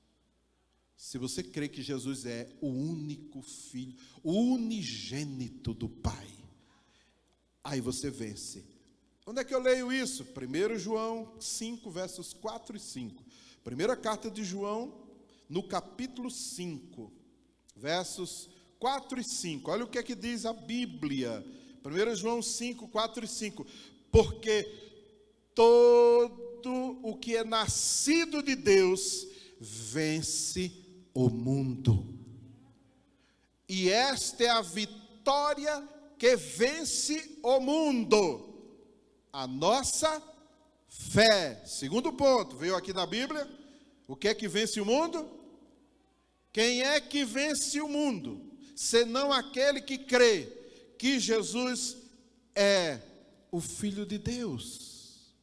Se você crê que Jesus é o único Filho, o unigênito do Pai, aí você vence. Onde é que eu leio isso? 1 João 5, versos 4 e 5. Primeira carta de João, no capítulo 5, versos 4 e 5. Olha o que é que diz a Bíblia. 1 João 5, 4 e 5. Porque todo o que é nascido de Deus vence o mundo. E esta é a vitória que vence o mundo. A nossa fé. Segundo ponto, veio aqui na Bíblia. O que é que vence o mundo? Quem é que vence o mundo? Senão aquele que crê que Jesus é o Filho de Deus.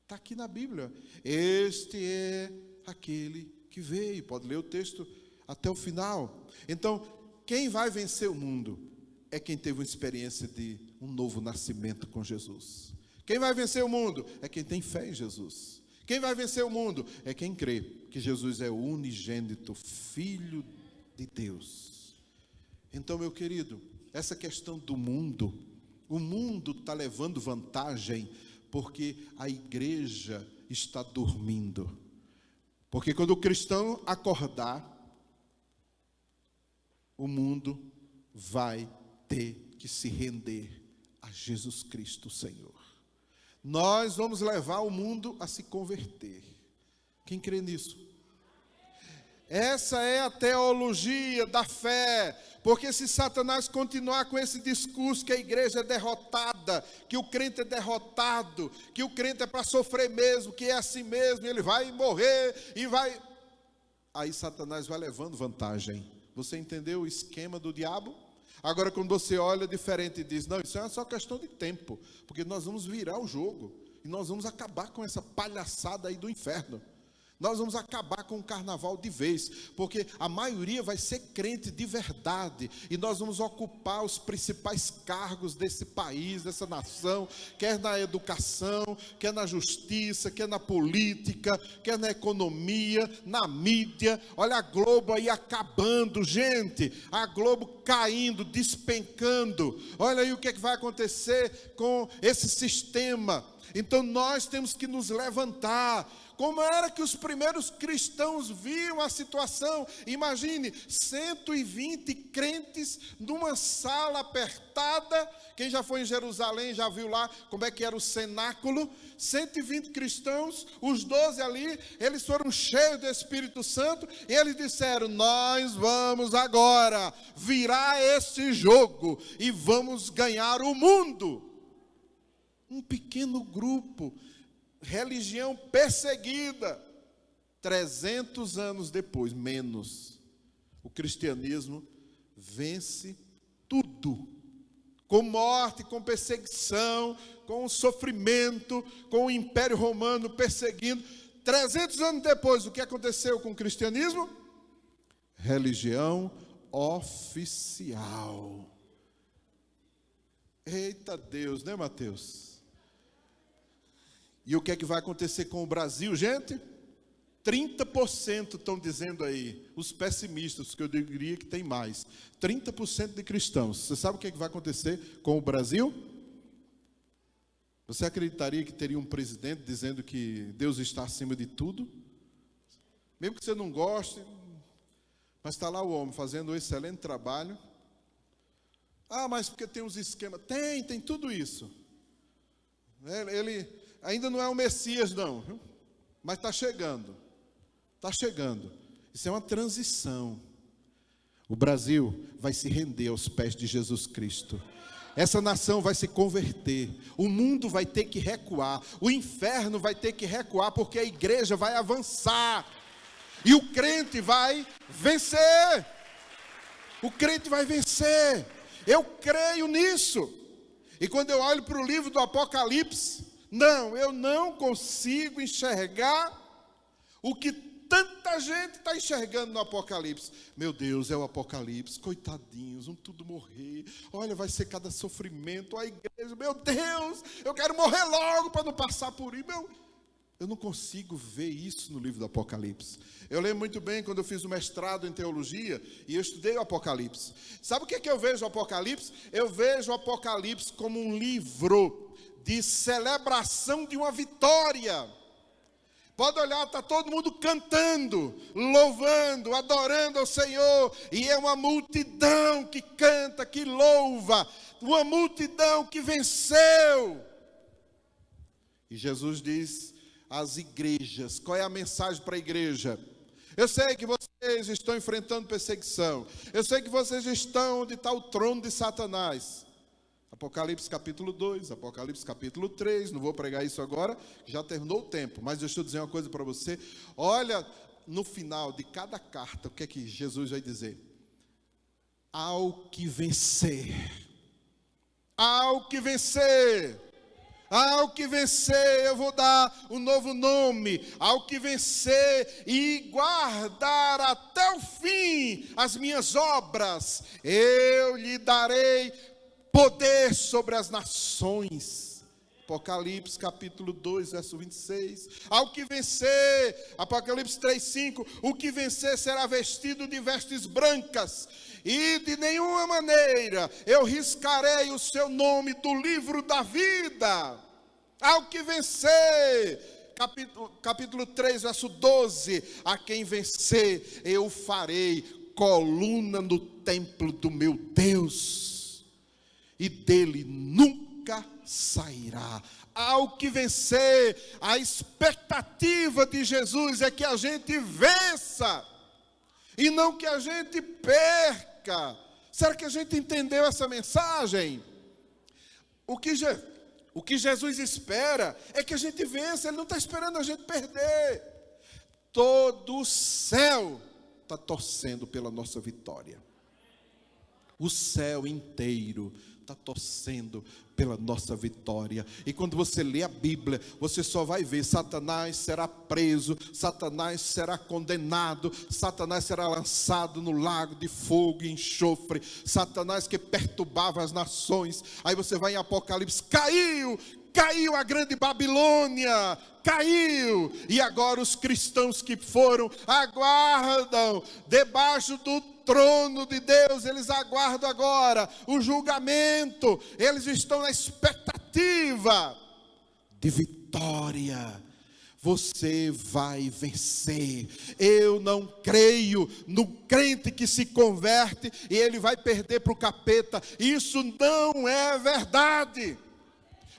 Está aqui na Bíblia. Este é aquele que veio. Pode ler o texto até o final. Então, quem vai vencer o mundo é quem teve uma experiência de um novo nascimento com Jesus. Quem vai vencer o mundo é quem tem fé em Jesus. Quem vai vencer o mundo é quem crê que Jesus é o unigênito Filho de Deus. Então, meu querido, essa questão do mundo, o mundo está levando vantagem porque a igreja está dormindo. Porque quando o cristão acordar, o mundo vai ter que se render a Jesus Cristo, Senhor. Nós vamos levar o mundo a se converter. Quem crê nisso? Essa é a teologia da fé, porque se Satanás continuar com esse discurso que a igreja é derrotada, que o crente é derrotado, que o crente é para sofrer mesmo, que é assim mesmo, ele vai morrer e vai... Aí Satanás vai levando vantagem. Você entendeu o esquema do diabo? Agora quando você olha diferente e diz, não, isso é só questão de tempo, porque nós vamos virar o jogo, e nós vamos acabar com essa palhaçada aí do inferno. Nós vamos acabar com o carnaval de vez, porque a maioria vai ser crente de verdade, e nós vamos ocupar os principais cargos desse país, dessa nação, quer na educação, quer na justiça, quer na política, quer na economia, na mídia. Olha a Globo aí acabando, gente, a Globo caindo, despencando. Olha aí o que vai acontecer com esse sistema. Então nós temos que nos levantar. Como era que os primeiros cristãos viam a situação? Imagine, 120 crentes numa sala apertada. Quem já foi em Jerusalém já viu lá como é que era o cenáculo. 120 cristãos, os 12 ali, eles foram cheios do Espírito Santo, e eles disseram: nós vamos agora virar esse jogo e vamos ganhar o mundo. Um pequeno grupo, religião perseguida. 300 anos depois, menos, o cristianismo vence tudo, com morte, com perseguição, com sofrimento, com o Império Romano perseguindo. 300 anos depois, o que aconteceu com o cristianismo? Religião oficial. Eita Deus, né, Mateus? E o que é que vai acontecer com o Brasil, gente? 30% estão dizendo aí, os pessimistas, que eu diria que tem mais. 30% de cristãos. Você sabe o que é que vai acontecer com o Brasil? Você acreditaria que teria um presidente dizendo que Deus está acima de tudo? Mesmo que você não goste, mas está lá o homem fazendo um excelente trabalho. Ah, mas porque tem uns esquemas. Tem tudo isso. Ele ainda não é o Messias, não, viu? Mas está chegando. Está chegando. Isso é uma transição. O Brasil vai se render aos pés de Jesus Cristo. Essa nação vai se converter. O mundo vai ter que recuar. O inferno vai ter que recuar, porque a igreja vai avançar. E o crente vai vencer. O crente vai vencer. Eu creio nisso. E quando eu olho para o livro do Apocalipse, eu não consigo enxergar o que tanta gente está enxergando no Apocalipse. Meu Deus, é o Apocalipse, coitadinhos, vão tudo morrer. Olha, vai ser cada sofrimento, a igreja, meu Deus, eu quero morrer logo para não passar por isso. Eu não consigo ver isso no livro do Apocalipse. Eu lembro muito bem quando eu fiz o mestrado em teologia e eu estudei o Apocalipse. Sabe o que eu vejo o Apocalipse? Eu vejo o Apocalipse como um livro de celebração de uma vitória. Pode olhar, está todo mundo cantando, louvando, adorando ao Senhor, e é uma multidão que canta, que louva, uma multidão que venceu. E Jesus diz às igrejas: qual é a mensagem para a igreja? Eu sei que vocês estão enfrentando perseguição, eu sei que vocês estão onde está o trono de Satanás. Apocalipse capítulo 2, Apocalipse capítulo 3, não vou pregar isso agora, já terminou o tempo, mas deixa eu dizer uma coisa para você. Olha, no final de cada carta, o que é que Jesus vai dizer? Ao que vencer, ao que vencer, ao que vencer, eu vou dar um novo nome. Ao que vencer e guardar até o fim as minhas obras, eu lhe darei poder sobre as nações. Apocalipse capítulo 2, verso 26. Ao que vencer, Apocalipse 3, 5. O que vencer será vestido de vestes brancas, e de nenhuma maneira eu riscarei o seu nome do livro da vida. Ao que vencer, capítulo 3, verso 12. A quem vencer, eu farei coluna no templo do meu Deus, e dele nunca sairá. Ao que vencer, a expectativa de Jesus é que a gente vença, e não que a gente perca. Será que a gente entendeu essa mensagem? O que Jesus espera é que a gente vença. Ele não está esperando a gente perder. Todo o céu está torcendo pela nossa vitória. O céu inteiro está torcendo pela nossa vitória. E quando você lê a Bíblia, você só vai ver: Satanás será preso, Satanás será condenado, Satanás será lançado no lago de fogo e enxofre. Satanás que perturbava as nações. Aí você vai em Apocalipse: caiu a grande Babilônia, caiu. E agora os cristãos que foram aguardam debaixo do trono de Deus, eles aguardam agora o julgamento, eles estão na expectativa de vitória. Você vai vencer. Eu não creio no crente que se converte e ele vai perder para o capeta. Isso não é verdade.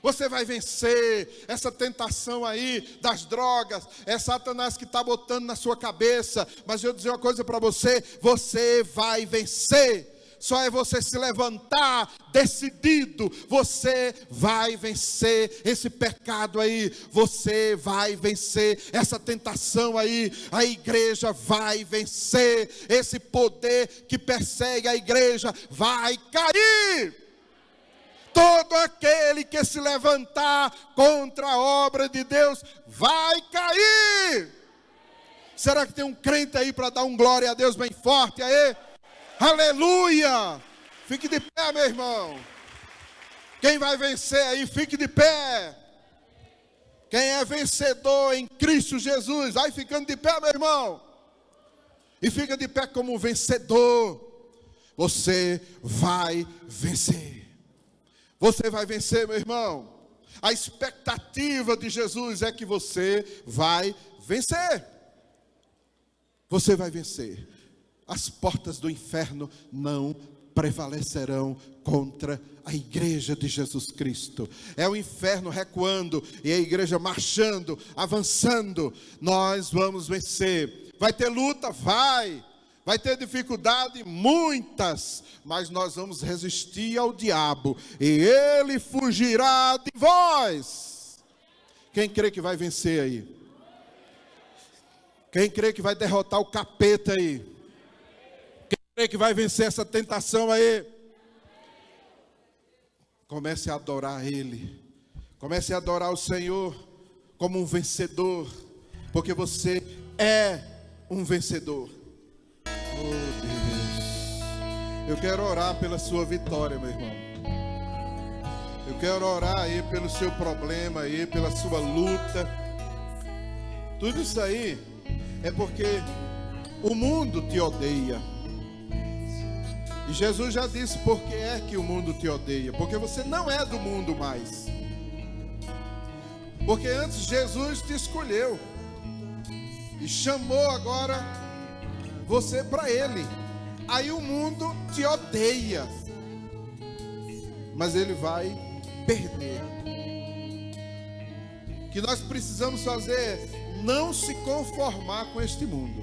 Você vai vencer essa tentação aí das drogas. É Satanás que está botando na sua cabeça. Mas eu vou dizer uma coisa para você: você vai vencer. Só é você se levantar decidido. Você vai vencer esse pecado aí. Você vai vencer essa tentação aí. A igreja vai vencer. Esse poder que persegue a igreja vai cair. Todo aquele que se levantar contra a obra de Deus vai cair. Será que tem um crente aí para dar um glória a Deus bem forte aí? Aleluia! Fique de pé, meu irmão. Quem vai vencer aí, fique de pé. Quem é vencedor em Cristo Jesus, vai ficando de pé, meu irmão. E fica de pé como vencedor. Você vai vencer. Você vai vencer, meu irmão. A expectativa de Jesus é que você vai vencer. Você vai vencer. As portas do inferno não prevalecerão contra a igreja de Jesus Cristo. É o inferno recuando e a igreja marchando, avançando. Nós vamos vencer. Vai ter luta? Vai ter dificuldade? Muitas, mas nós vamos resistir ao diabo e ele fugirá de vós. Quem crê que vai vencer aí? Quem crê que vai derrotar o capeta aí? Quem crê que vai vencer essa tentação aí? Comece a adorar ele. Comece a adorar o Senhor como um vencedor, porque você é um vencedor. Oh Deus, eu quero orar pela sua vitória, meu irmão. Eu quero orar aí pelo seu problema aí, pela sua luta. Tudo isso aí é porque o mundo te odeia. E Jesus já disse por que é que o mundo te odeia. Porque você não é do mundo mais. Porque antes Jesus te escolheu e chamou agora você para ele. Aí o mundo te odeia, mas ele vai perder. O que nós precisamos fazer é não se conformar com este mundo,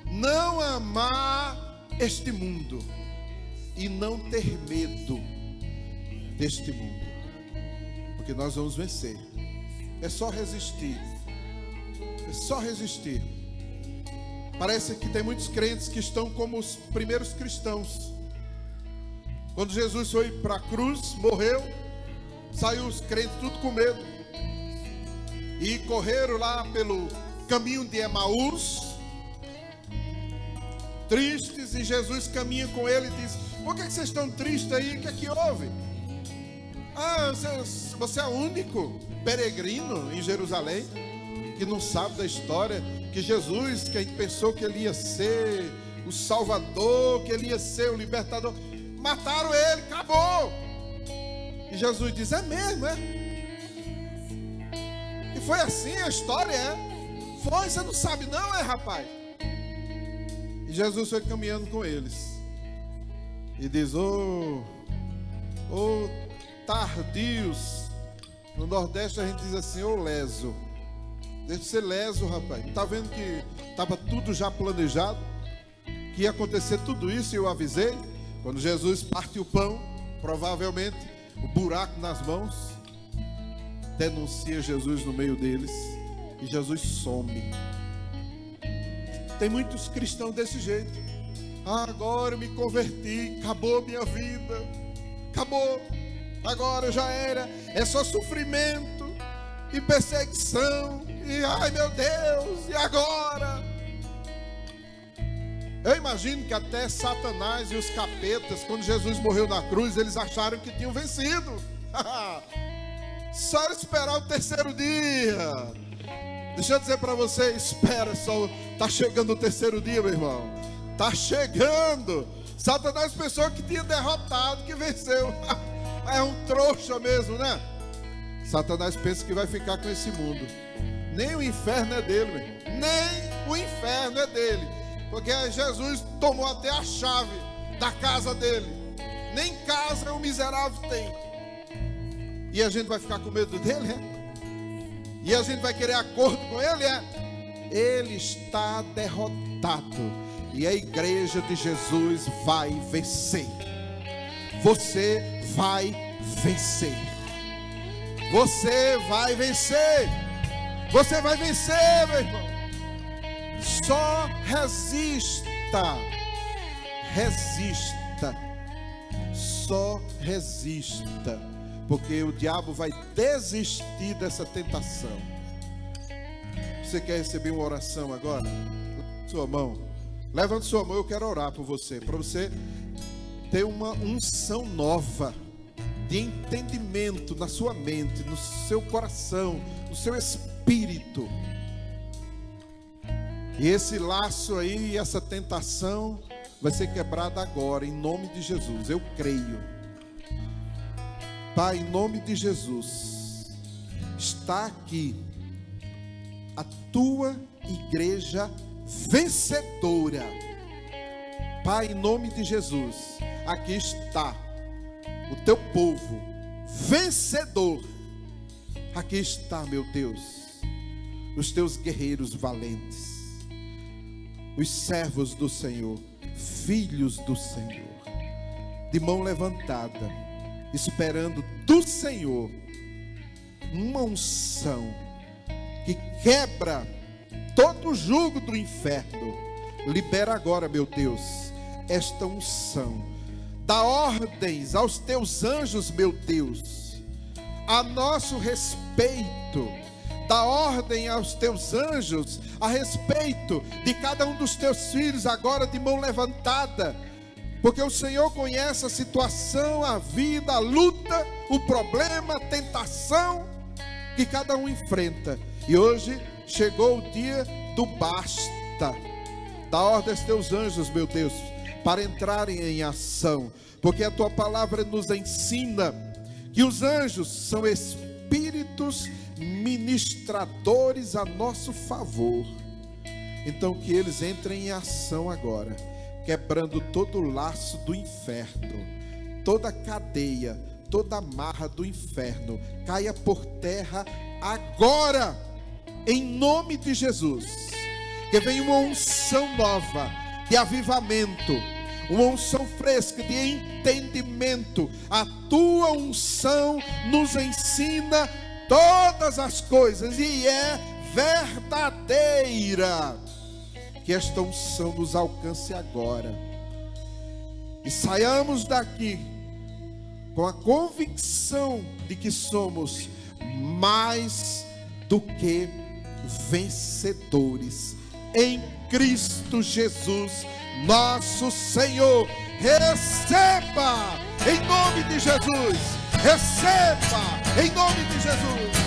não amar este mundo e não ter medo deste mundo, porque nós vamos vencer. É só resistir. É só resistir. Parece que tem muitos crentes que estão como os primeiros cristãos. Quando Jesus foi para a cruz, morreu, saiu os crentes tudo com medo e correram lá pelo caminho de Emaús, tristes, e Jesus caminha com ele e diz: por que vocês estão tristes aí? O que é que houve? Ah, você é o único peregrino em Jerusalém que não sabe da história, que Jesus, que a gente pensou que ele ia ser o Salvador, que ele ia ser o libertador, mataram ele, acabou. E Jesus diz: é mesmo, é? E foi assim a história, é? Foi, você não sabe não, é, rapaz? E Jesus foi caminhando com eles e diz: ô tardios. No Nordeste a gente diz assim: ô leso. Deixa de ser leso, rapaz. Está vendo que estava tudo já planejado, que ia acontecer tudo isso, e eu avisei. Quando Jesus parte o pão, provavelmente o buraco nas mãos denuncia Jesus no meio deles, e Jesus some. Tem muitos cristãos desse jeito. agora eu me converti, acabou minha vida, acabou, agora já era, é só sofrimento e perseguição, e ai meu Deus, e agora? Eu imagino que até Satanás e os capetas, quando Jesus morreu na cruz, eles acharam que tinham vencido. Só esperar o terceiro dia. Deixa eu dizer para você, espera só, está chegando o terceiro dia, meu irmão. Está chegando. Satanás pensou que tinha derrotado, que venceu. É um trouxa mesmo, né? Satanás pensa que vai ficar com esse mundo. Nem o inferno é dele, meu irmão. Nem o inferno é dele. Porque Jesus tomou até a chave da casa dele. Nem casa o miserável tem. E a gente vai ficar com medo dele, é? E a gente vai querer acordo com ele, é? Ele está derrotado. E a igreja de Jesus vai vencer. Você vai vencer. Você vai vencer. Você vai vencer, meu irmão. Só resista. Resista. Só resista. Porque o diabo vai desistir dessa tentação. Você quer receber uma oração agora? Levante sua mão. Levante sua mão, eu quero orar por você. Para você ter uma unção nova de entendimento na sua mente, no seu coração, no seu espírito. E esse laço aí, essa tentação vai ser quebrada agora, em nome de Jesus. Eu creio. Pai, em nome de Jesus, está aqui a tua igreja vencedora. Pai, em nome de Jesus, aqui está o teu povo vencedor. Aqui está, meu Deus, os teus guerreiros valentes, os servos do Senhor, filhos do Senhor, de mão levantada, esperando do Senhor uma unção que quebra todo o jugo do inferno. Libera agora, meu Deus, esta unção. Dá ordens aos teus anjos, meu Deus, a nosso respeito. Dá ordem aos teus anjos a respeito de cada um dos teus filhos, agora de mão levantada, porque o Senhor conhece a situação, a vida, a luta, o problema, a tentação que cada um enfrenta. E hoje chegou o dia do basta. Dá ordem aos teus anjos, meu Deus, para entrarem em ação, porque a tua palavra nos ensina que os anjos são espíritos ministradores a nosso favor. Então que eles entrem em ação agora, quebrando todo o laço do inferno, toda cadeia, toda amarra do inferno, caia por terra agora, em nome de Jesus. Que venha uma unção nova de avivamento, uma unção fresca de entendimento. A tua unção nos ensina todas as coisas e é verdadeira. Que esta unção nos alcance agora e saiamos daqui com a convicção de que somos mais do que vencedores em Cristo Jesus, nosso Senhor. Receba em nome de Jesus. Receba em nome de Jesus.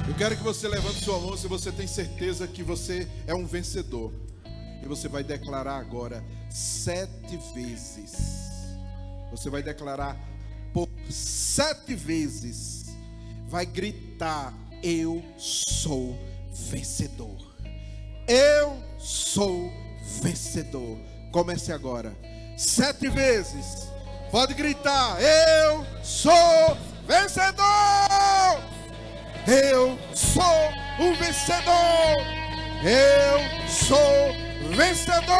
Eu quero que você levante sua mão se você tem certeza que você é um vencedor. E você vai declarar agora 7 vezes. Você vai declarar por 7 vezes. Vai gritar: eu sou vencedor. Eu sou vencedor. Comece agora. 7 vezes. Pode gritar: eu sou vencedor. Eu sou um vencedor. Eu sou vencedor.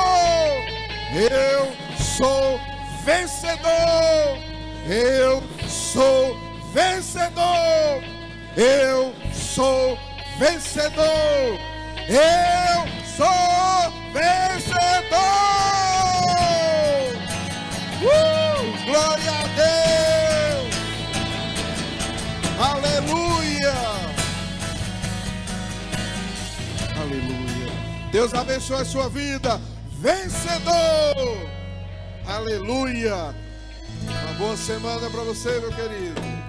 Eu sou vencedor. Eu sou vencedor. Eu sou vencedor. Eu sou vencedor. Glória a Deus. Aleluia. Aleluia. Deus abençoe a sua vida. Vencedor. Aleluia. Uma boa semana para você, meu querido.